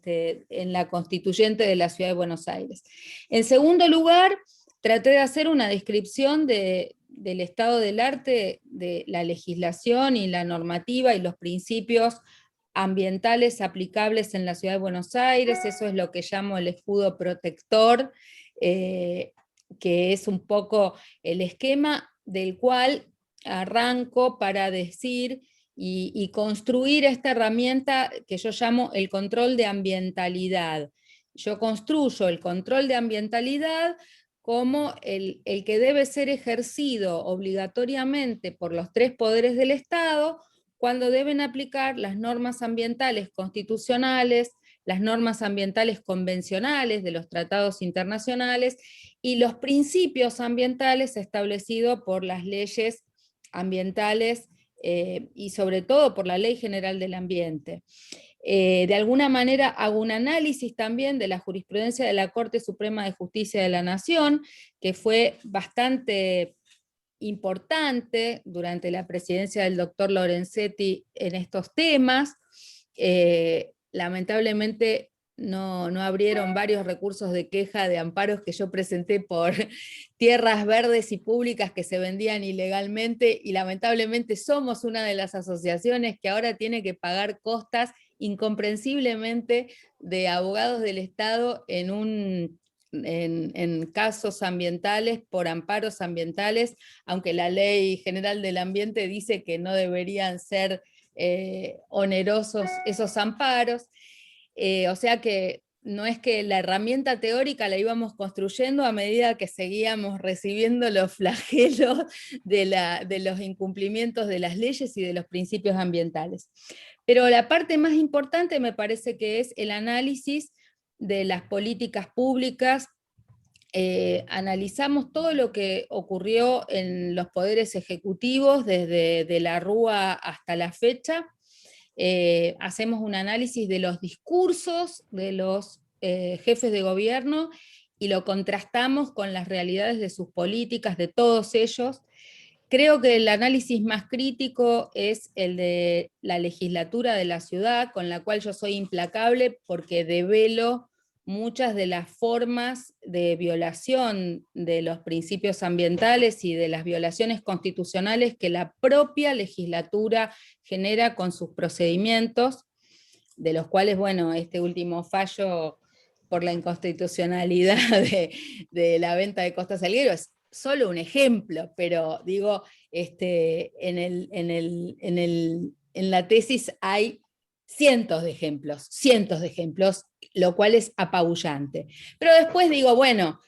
A: en la constituyente de la ciudad de Buenos Aires. En segundo lugar, traté de hacer una descripción del estado del arte, de la legislación y la normativa y los principios ambientales aplicables en la ciudad de Buenos Aires. Eso es lo que llamo el escudo protector, que es un poco el esquema del cual arranco para decir y construir esta herramienta que yo llamo el control de ambientalidad. Yo construyo el control de ambientalidad como el que debe ser ejercido obligatoriamente por los tres poderes del Estado cuando deben aplicar las normas ambientales constitucionales, las normas ambientales convencionales de los tratados internacionales y los principios ambientales establecidos por las leyes ambientales y sobre todo por la Ley General del Ambiente. De alguna manera hago un análisis también de la jurisprudencia de la Corte Suprema de Justicia de la Nación, que fue bastante importante durante la presidencia del doctor Lorenzetti en estos temas. Lamentablemente no abrieron varios recursos de queja de amparos que yo presenté por tierras verdes y públicas que se vendían ilegalmente, y lamentablemente somos una de las asociaciones que ahora tiene que pagar costas incomprensiblemente de abogados del Estado en casos ambientales, por amparos ambientales, aunque la Ley General del Ambiente dice que no deberían ser onerosos esos amparos. O sea que no es que la herramienta teórica la íbamos construyendo a medida que seguíamos recibiendo los flagelos de los incumplimientos de las leyes y de los principios ambientales. Pero la parte más importante me parece que es el análisis de las políticas públicas. Analizamos todo lo que ocurrió en los poderes ejecutivos desde de la Rúa hasta la fecha. Hacemos un análisis de los discursos de los jefes de gobierno y lo contrastamos con las realidades de sus políticas, de todos ellos. Creo que el análisis más crítico es el de la legislatura de la ciudad, con la cual yo soy implacable porque develo muchas de las formas de violación de los principios ambientales y de las violaciones constitucionales que la propia legislatura genera con sus procedimientos, de los cuales, bueno, este último fallo por la inconstitucionalidad de la venta de Costa Salguero es solo un ejemplo, pero digo, en la tesis hay cientos de ejemplos, lo cual es apabullante. Pero después digo, bueno,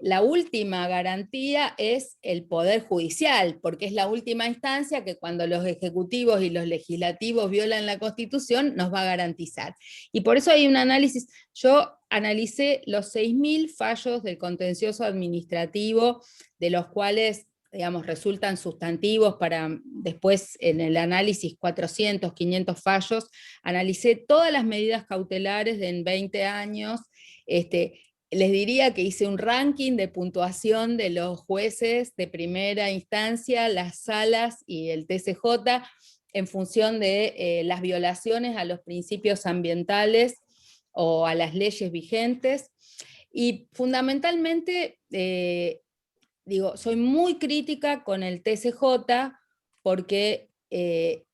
A: la última garantía es el Poder Judicial, porque es la última instancia que cuando los ejecutivos y los legislativos violan la Constitución nos va a garantizar. Y por eso hay un análisis. Yo analicé los 6.000 fallos del contencioso administrativo, de los cuales, digamos, resultan sustantivos para después en el análisis 400, 500 fallos. Analicé todas las medidas cautelares en 20 años. Les diría que hice un ranking de puntuación de los jueces de primera instancia, las salas y el TCJ, en función de las violaciones a los principios ambientales o a las leyes vigentes. Y fundamentalmente, soy muy crítica con el TCJ porque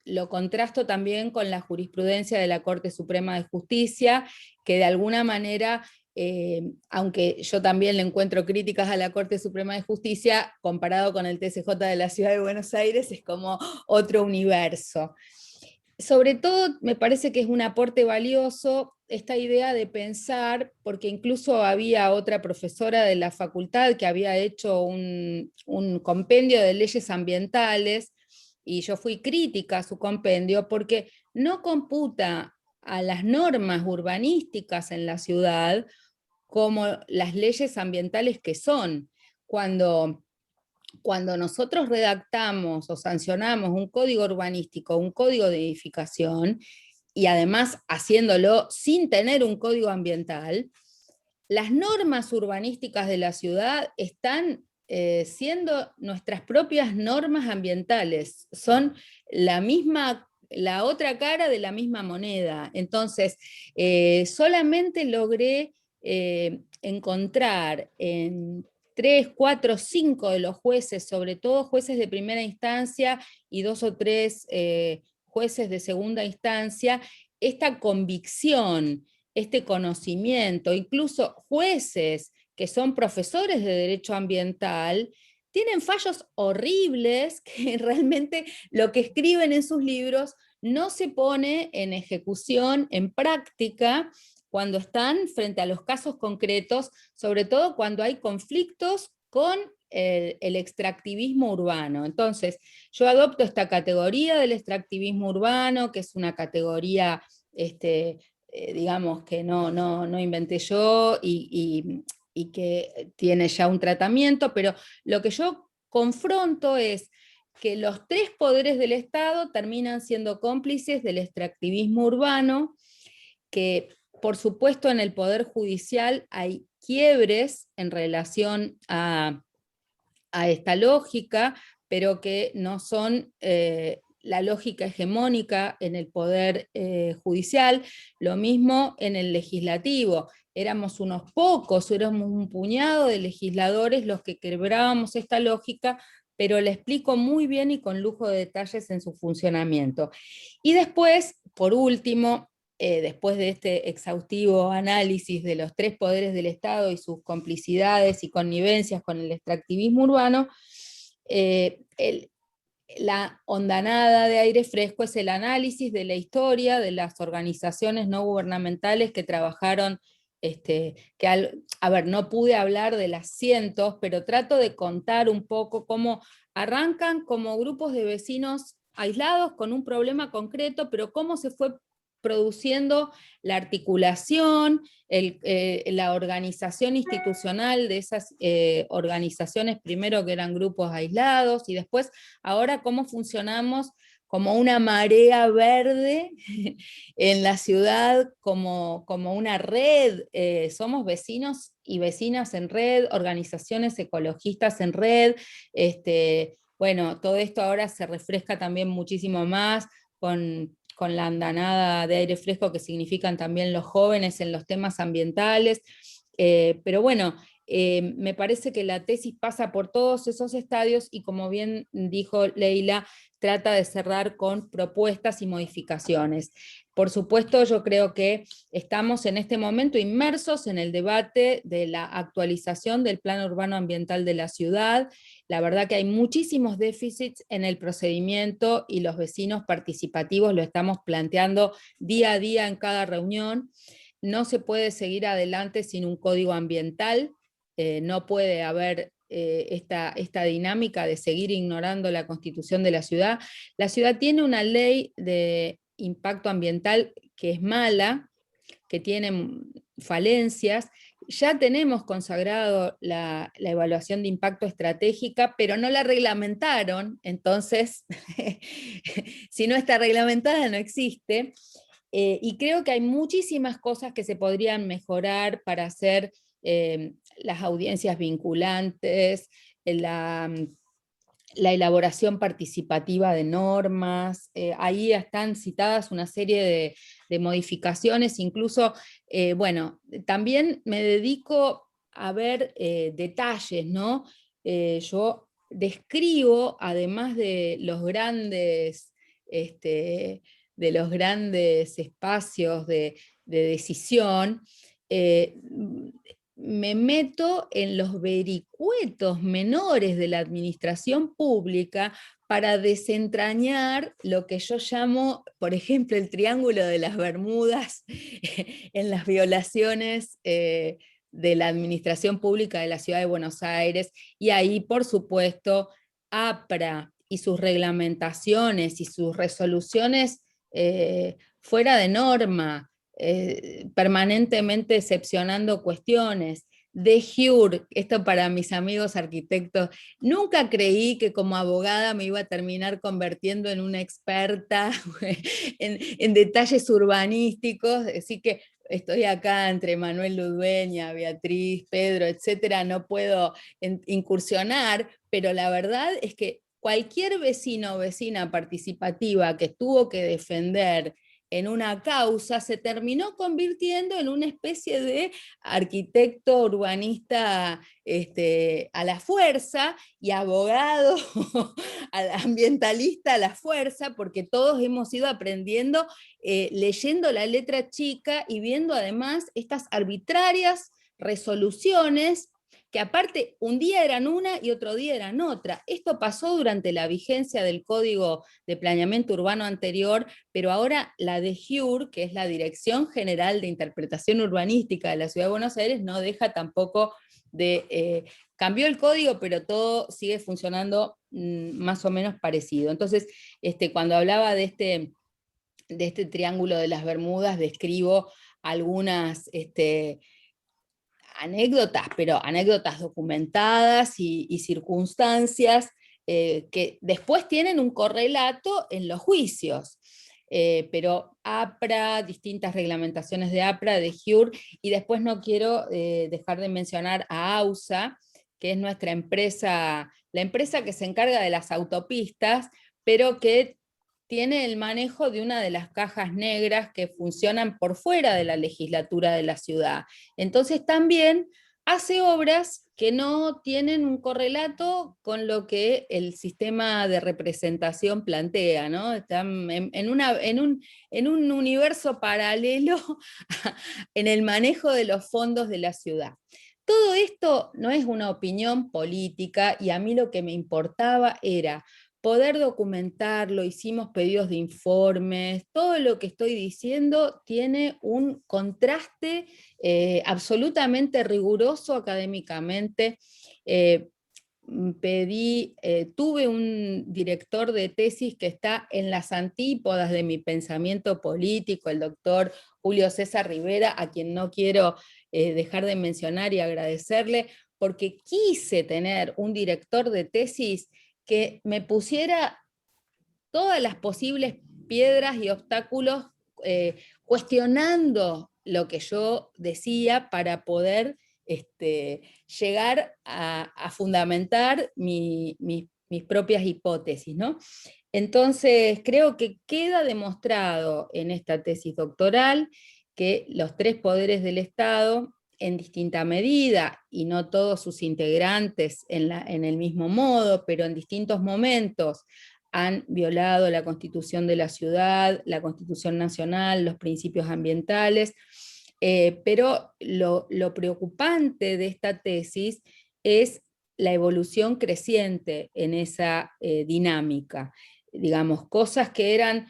A: lo contrasto también con la jurisprudencia de la Corte Suprema de Justicia, que de alguna manera, aunque yo también le encuentro críticas a la Corte Suprema de Justicia, comparado con el TCJ de la Ciudad de Buenos Aires, es como otro universo. Sobre todo me parece que es un aporte valioso esta idea de pensar, porque incluso había otra profesora de la facultad que había hecho un compendio de leyes ambientales, y yo fui crítica a su compendio porque no computa a las normas urbanísticas en la ciudad como las leyes ambientales que son. Cuando nosotros redactamos o sancionamos un código urbanístico, un código de edificación, y además haciéndolo sin tener un código ambiental, las normas urbanísticas de la ciudad están siendo nuestras propias normas ambientales, son la otra cara de la misma moneda. Entonces, solamente logré encontrar en 3, 4, 5 de los jueces, sobre todo jueces de primera instancia y 2 o 3 jueces de segunda instancia, esta convicción, este conocimiento, incluso jueces que son profesores de derecho ambiental, tienen fallos horribles que realmente lo que escriben en sus libros no se pone en ejecución, en práctica, cuando están frente a los casos concretos, sobre todo cuando hay conflictos con el extractivismo urbano. Entonces, yo adopto esta categoría del extractivismo urbano, que es una categoría, digamos, que no inventé yo y que tiene ya un tratamiento, pero lo que yo confronto es que los 3 poderes del Estado terminan siendo cómplices del extractivismo urbano, que por supuesto en el Poder Judicial hay quiebres en relación a esta lógica, pero que no son la lógica hegemónica en el Poder Judicial, lo mismo en el Legislativo. Éramos unos pocos, éramos un puñado de legisladores los que quebrábamos esta lógica, pero la explico muy bien y con lujo de detalles en su funcionamiento. Y después, por último, después de este exhaustivo análisis de los 3 poderes del Estado y sus complicidades y connivencias con el extractivismo urbano, la hondanada de aire fresco es el análisis de la historia de las organizaciones no gubernamentales que trabajaron, no pude hablar de las cientos, pero trato de contar un poco cómo arrancan como grupos de vecinos aislados con un problema concreto, pero cómo se fue produciendo la articulación, la organización institucional de esas organizaciones, primero que eran grupos aislados, y después ahora cómo funcionamos como una marea verde en la ciudad, como una red, somos vecinos y vecinas en red, organizaciones ecologistas en red, bueno, todo esto ahora se refresca también muchísimo más con la andanada de aire fresco que significan también los jóvenes en los temas ambientales, pero bueno, me parece que la tesis pasa por todos esos estadios y, como bien dijo Leila, trata de cerrar con propuestas y modificaciones. Por supuesto, yo creo que estamos en este momento inmersos en el debate de la actualización del Plan Urbano Ambiental de la ciudad. La verdad que hay muchísimos déficits en el procedimiento y los vecinos participativos lo estamos planteando día a día en cada reunión. No se puede seguir adelante sin un código ambiental, no puede haber esta dinámica de seguir ignorando la constitución de la ciudad. La ciudad tiene una ley de impacto ambiental que es mala, que tiene falencias. Ya tenemos consagrado la evaluación de impacto estratégica, pero no la reglamentaron, entonces, si no está reglamentada no existe. Y creo que hay muchísimas cosas que se podrían mejorar para hacer las audiencias vinculantes, la elaboración participativa de normas, ahí están citadas una serie de modificaciones, incluso, bueno, también me dedico a ver detalles, ¿no? Yo describo, además de los grandes espacios de decisión, me meto en los vericuetos menores de la administración pública para desentrañar lo que yo llamo, por ejemplo, el triángulo de las Bermudas en las violaciones de la administración pública de la Ciudad de Buenos Aires, y ahí, por supuesto, APRA y sus reglamentaciones y sus resoluciones fuera de norma, permanentemente excepcionando cuestiones. De Jure, esto para mis amigos arquitectos, nunca creí que como abogada me iba a terminar convirtiendo en una experta en detalles urbanísticos, así que estoy acá entre Manuel Ludueña, Beatriz, Pedro, etcétera, no puedo incursionar, pero la verdad es que cualquier vecino o vecina participativa que tuvo que defender en una causa se terminó convirtiendo en una especie de arquitecto urbanista a la fuerza y abogado ambientalista a la fuerza, porque todos hemos ido aprendiendo leyendo la letra chica y viendo además estas arbitrarias resoluciones que aparte un día eran una y otro día eran otra. Esto pasó durante la vigencia del Código de Planeamiento Urbano anterior, pero ahora la DEJUR, que es la Dirección General de Interpretación Urbanística de la Ciudad de Buenos Aires, no deja tampoco de... cambió el código, pero todo sigue funcionando más o menos parecido. Entonces, cuando hablaba de este triángulo de las Bermudas, describo algunas... anécdotas, pero anécdotas documentadas y circunstancias que después tienen un correlato en los juicios. Pero APRA, distintas reglamentaciones de APRA, de JUR, y después no quiero dejar de mencionar a AUSA, que es nuestra empresa, la empresa que se encarga de las autopistas, pero que tiene el manejo de una de las cajas negras que funcionan por fuera de la legislatura de la ciudad. Entonces también hace obras que no tienen un correlato con lo que el sistema de representación plantea, ¿no? Están en un universo paralelo en el manejo de los fondos de la ciudad. Todo esto no es una opinión política, y a mí lo que me importaba era poder documentarlo, hicimos pedidos de informes, todo lo que estoy diciendo tiene un contraste absolutamente riguroso académicamente. Tuve un director de tesis que está en las antípodas de mi pensamiento político, el doctor Julio César Rivera, a quien no quiero dejar de mencionar y agradecerle, porque quise tener un director de tesis que me pusiera todas las posibles piedras y obstáculos cuestionando lo que yo decía para poder llegar a fundamentar mis propias hipótesis, ¿no? Entonces, creo que queda demostrado en esta tesis doctoral que los tres poderes del Estado, en distinta medida, y no todos sus integrantes en el mismo modo, pero en distintos momentos, han violado la Constitución de la ciudad, la Constitución nacional, los principios ambientales, pero lo preocupante de esta tesis es la evolución creciente en esa dinámica. Digamos, cosas que eran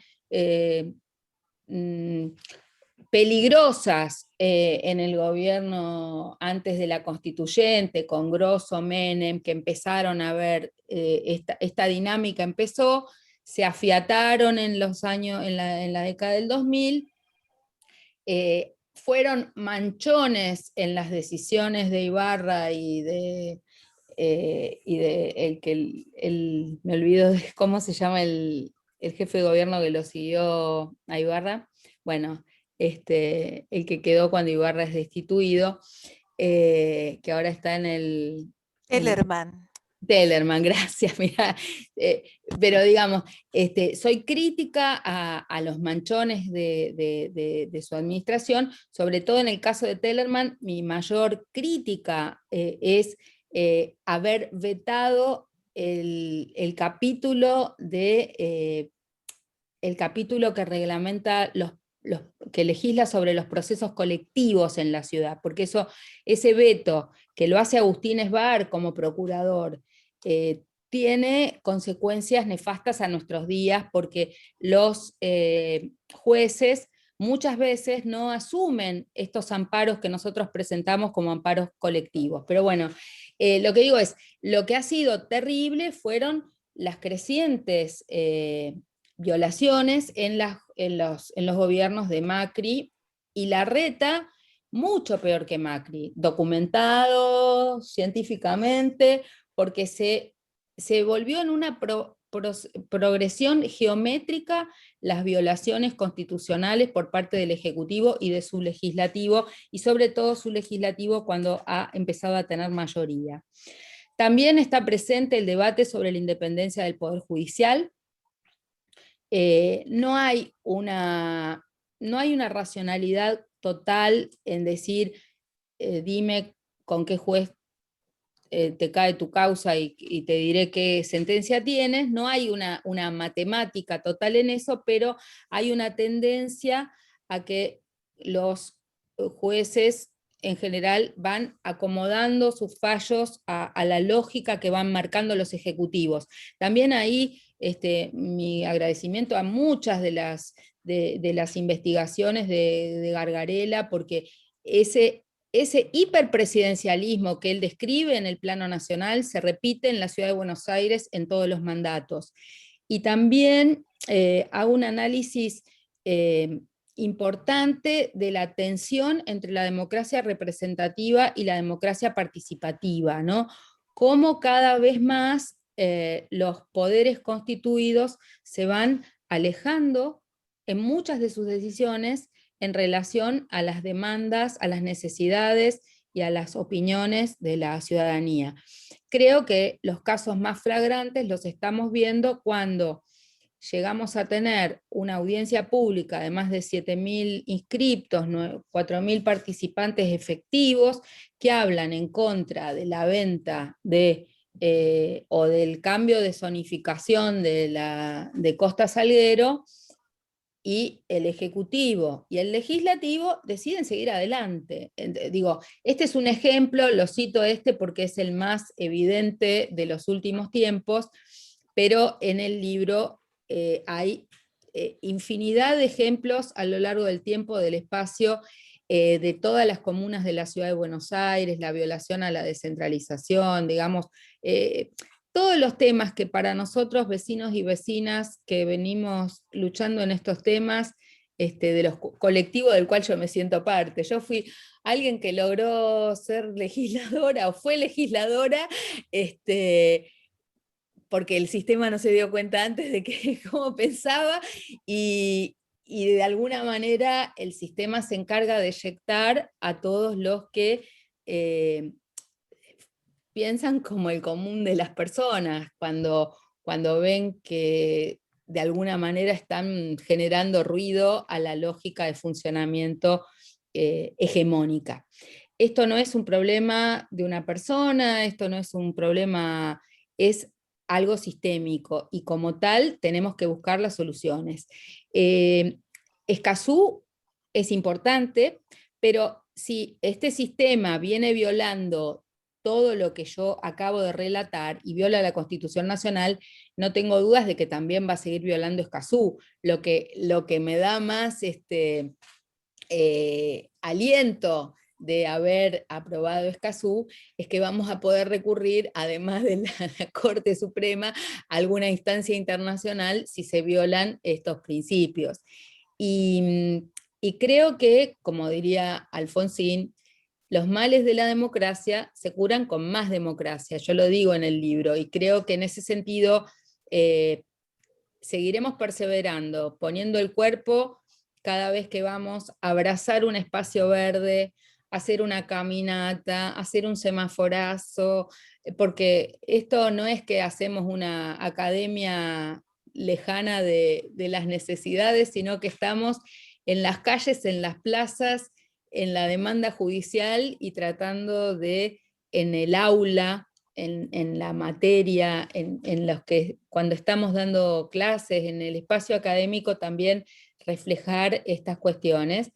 A: peligrosas en el gobierno antes de la constituyente, con Grosso, Menem, que empezaron a ver esta dinámica empezó, se afiataron en los años, en la década del 2000, fueron manchones en las decisiones de Ibarra y de me olvido de cómo se llama el jefe de gobierno que lo siguió a Ibarra, bueno, el que quedó cuando Ibarra es destituido, que ahora está en el... Tellerman, gracias, mira, pero digamos, soy crítica a los manchones de su administración, sobre todo en el caso de Tellerman. Mi mayor crítica es haber vetado el capítulo que reglamenta que legisla sobre los procesos colectivos en la ciudad, porque ese veto que lo hace Agustín Esbar como procurador, tiene consecuencias nefastas a nuestros días, porque los jueces muchas veces no asumen estos amparos que nosotros presentamos como amparos colectivos. Pero bueno, lo que digo es, lo que ha sido terrible fueron las crecientes violaciones en los gobiernos de Macri, y Larreta mucho peor que Macri, documentado científicamente, porque se volvió en una progresión geométrica las violaciones constitucionales por parte del Ejecutivo y de su Legislativo, y sobre todo su Legislativo cuando ha empezado a tener mayoría. También está presente el debate sobre la independencia del Poder Judicial. No hay una racionalidad total en decir, dime con qué juez te cae tu causa y te diré qué sentencia tienes. No hay una matemática total en eso, pero hay una tendencia a que los jueces en general van acomodando sus fallos a la lógica que van marcando los ejecutivos. También ahí mi agradecimiento a muchas de las investigaciones de Gargarella, porque ese hiperpresidencialismo que él describe en el plano nacional se repite en la ciudad de Buenos Aires en todos los mandatos. Y también hago un análisis importante de la tensión entre la democracia representativa y la democracia participativa, ¿no? Cómo cada vez más los poderes constituidos se van alejando en muchas de sus decisiones en relación a las demandas, a las necesidades y a las opiniones de la ciudadanía. Creo que los casos más flagrantes los estamos viendo cuando llegamos a tener una audiencia pública de más de 7.000 inscriptos, 4.000 participantes efectivos, que hablan en contra de la venta o del cambio de zonificación de Costa Salguero, y el Ejecutivo y el Legislativo deciden seguir adelante. Digo, este es un ejemplo, lo cito porque es el más evidente de los últimos tiempos, pero en el libro hay infinidad de ejemplos a lo largo del tiempo, del espacio, de todas las comunas de la ciudad de Buenos Aires, la violación a la descentralización, digamos, todos los temas que para nosotros, vecinos y vecinas que venimos luchando en estos temas, de los colectivos del cual yo me siento parte. Yo fui alguien que logró ser legisladora o fue legisladora, porque el sistema no se dio cuenta antes de cómo pensaba, y de alguna manera el sistema se encarga de eyectar a todos los que piensan como el común de las personas, cuando ven que de alguna manera están generando ruido a la lógica de funcionamiento hegemónica. Esto no es un problema de una persona, esto no es un problema, es algo sistémico, y como tal tenemos que buscar las soluciones. Escazú es importante, pero si este sistema viene violando todo lo que yo acabo de relatar y viola la Constitución Nacional, no tengo dudas de que también va a seguir violando Escazú. Lo que me da más aliento de haber aprobado Escazú es que vamos a poder recurrir, además de la Corte Suprema, a alguna instancia internacional si se violan estos principios. Y creo que, como diría Alfonsín, los males de la democracia se curan con más democracia. Yo lo digo en el libro, y creo que en ese sentido seguiremos perseverando, poniendo el cuerpo cada vez que vamos a abrazar un espacio verde, hacer una caminata, hacer un semaforazo, porque esto no es que hacemos una academia lejana de las necesidades, sino que estamos en las calles, en las plazas, en la demanda judicial, y tratando de, en el aula, en la materia, en los que cuando estamos dando clases, en el espacio académico, también reflejar estas cuestiones,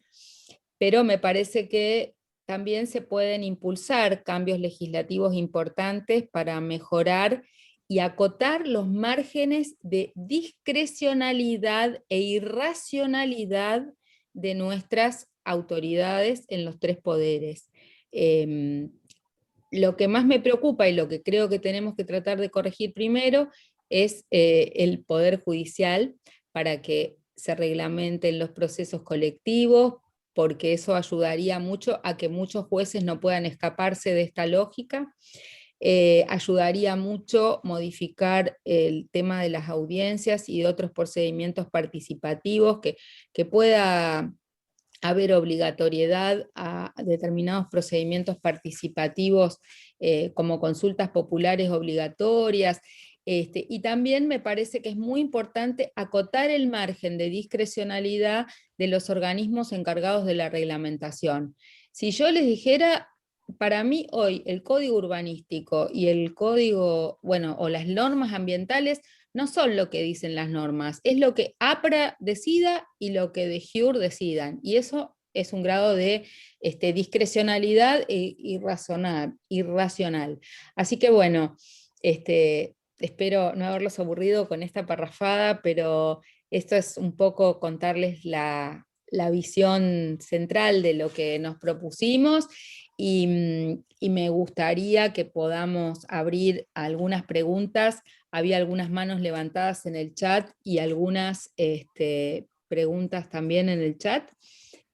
A: pero me parece que también se pueden impulsar cambios legislativos importantes para mejorar y acotar los márgenes de discrecionalidad e irracionalidad de nuestras autoridades en los tres poderes. Lo que más me preocupa y lo que creo que tenemos que tratar de corregir primero es el Poder Judicial, para que se reglamenten los procesos colectivos, porque eso ayudaría mucho a que muchos jueces no puedan escaparse de esta lógica. Ayudaría mucho modificar el tema de las audiencias y de otros procedimientos participativos, que pueda haber obligatoriedad a determinados procedimientos participativos, como consultas populares obligatorias. Y también me parece que es muy importante acotar el margen de discrecionalidad de los organismos encargados de la reglamentación. Si yo les dijera, para mí hoy el código urbanístico y el código, bueno, o las normas ambientales no son lo que dicen las normas, es lo que APRA decida y lo que DEJUR decidan, y eso es un grado de discrecionalidad irracional. Así que bueno, espero no haberlos aburrido con esta parrafada, pero esto es un poco contarles la visión central de lo que nos propusimos, y me gustaría que podamos abrir algunas preguntas. Había algunas manos levantadas en el chat y algunas preguntas también en el chat.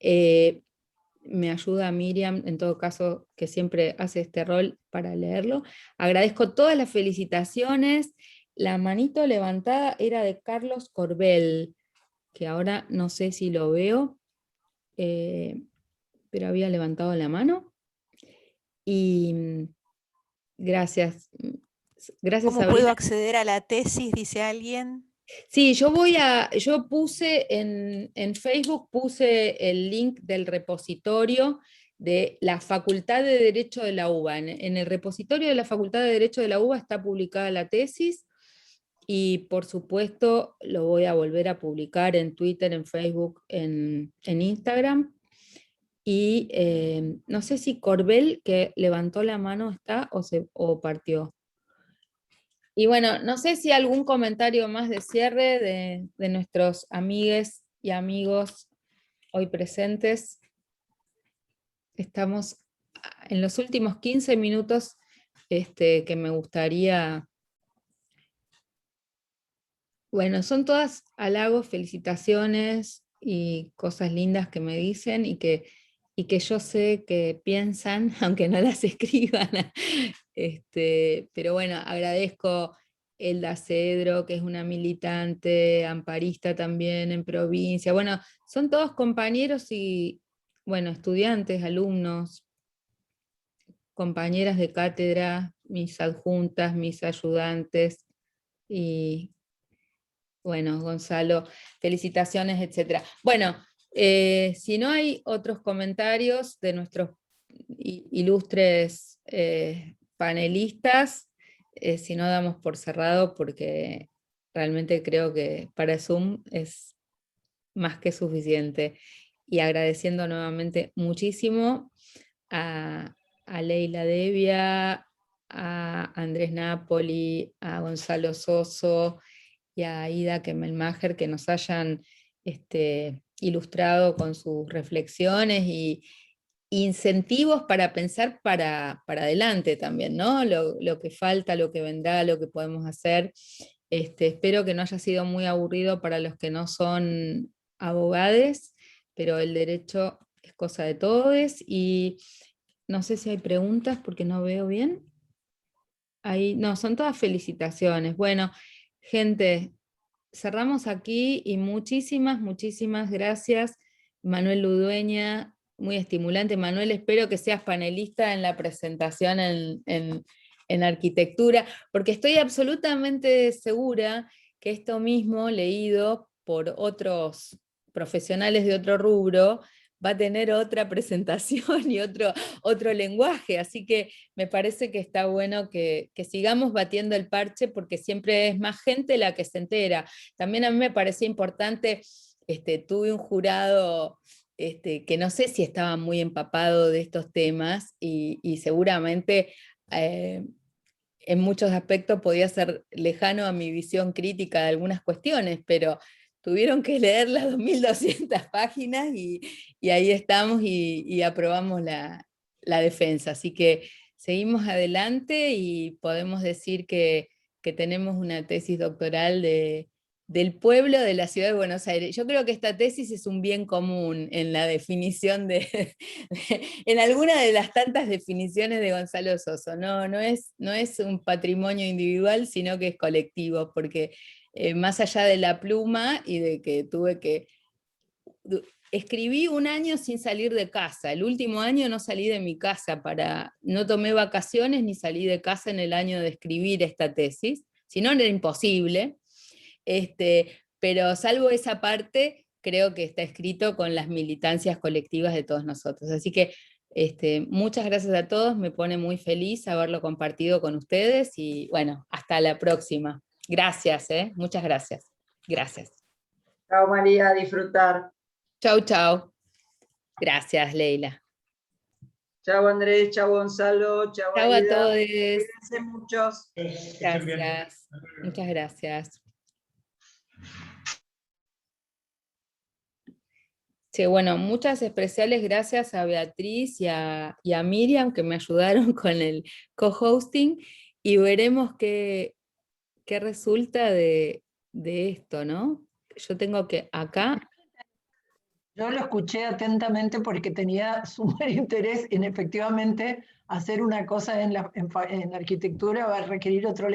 A: Me ayuda Miriam, en todo caso, que siempre hace este rol para leerlo. Agradezco todas las felicitaciones. La manito levantada era de Carlos Corbel, que ahora no sé si lo veo, pero había levantado la mano. Y gracias. Gracias,
F: ¿Cómo
A: Sabrina.
F: puedo acceder a la tesis? Dice alguien.
A: Sí, yo puse en Facebook, puse el link del repositorio de la Facultad de Derecho de la UBA. En el repositorio de la Facultad de Derecho de la UBA está publicada la tesis, y por supuesto lo voy a volver a publicar en Twitter, en Facebook, en Instagram. Y no sé si Corbel, que levantó la mano, está o partió. Y bueno, no sé si algún comentario más de cierre de nuestros amigues y amigos hoy presentes. Estamos en los últimos 15 minutos que me gustaría... Bueno, son todas halagos, felicitaciones y cosas lindas que me dicen y que yo sé que piensan, aunque no las escriban. Pero bueno, agradezco Elda Cedro, que es una militante amparista también en provincia. Bueno, son todos compañeros y, bueno, estudiantes, alumnos, compañeras de cátedra, mis adjuntas, mis ayudantes, y bueno, Gonzalo, felicitaciones, etc. Bueno, si no hay otros comentarios de nuestros ilustres panelistas, si no, damos por cerrado, porque realmente creo que para Zoom es más que suficiente. Y agradeciendo nuevamente muchísimo a Leila Devia, a Andrés Napoli, a Gonzalo Soso y a Ida Kemmelmacher, que nos hayan ilustrado con sus reflexiones y incentivos para pensar para adelante también, ¿no? Lo que falta, lo que vendrá, lo que podemos hacer. Espero que no haya sido muy aburrido para los que no son abogados, pero el derecho es cosa de todos. Y no sé si hay preguntas porque no veo bien. Ahí, no, son todas felicitaciones. Bueno, gente, cerramos aquí y muchísimas, muchísimas gracias. Manuel Ludueña, muy estimulante. Manuel, espero que seas panelista en la presentación en arquitectura, porque estoy absolutamente segura que esto mismo, leído por otros profesionales de otro rubro, va a tener otra presentación y otro lenguaje, así que me parece que está bueno que sigamos batiendo el parche, porque siempre es más gente la que se entera. También a mí me parecía importante tuve un jurado que no sé si estaba muy empapado de estos temas y seguramente en muchos aspectos podía ser lejano a mi visión crítica de algunas cuestiones, pero tuvieron que leer las 2200 páginas y ahí estamos y aprobamos la defensa. Así que seguimos adelante y podemos decir que tenemos una tesis doctoral del pueblo de la ciudad de Buenos Aires. Yo creo que esta tesis es un bien común en la definición en alguna de las tantas definiciones de Gonzalo Soso. No es un patrimonio individual, sino que es colectivo, porque más allá de la pluma y de que escribí un año sin salir de casa. El último año no salí de mi casa, no tomé vacaciones ni salí de casa en el año de escribir esta tesis, si no era imposible. Pero salvo esa parte, creo que está escrito con las militancias colectivas de todos nosotros. Así que muchas gracias a todos, me pone muy feliz haberlo compartido con ustedes y bueno, hasta la próxima. Gracias, muchas gracias. Gracias.
D: Chao María, a disfrutar.
A: Chau, chau. Gracias, Leila.
D: Chao Andrés, chao Gonzalo, chao
A: Chau a
D: Aida.
A: todos.
D: Cuídense muchos.
A: Gracias. Muchas gracias. Sí, bueno, muchas especiales gracias a Beatriz y a Miriam que me ayudaron con el co-hosting y veremos qué resulta de esto, ¿no? Yo tengo que acá...
G: Yo lo escuché atentamente porque tenía súper interés en efectivamente hacer una cosa en la arquitectura va a requerir otro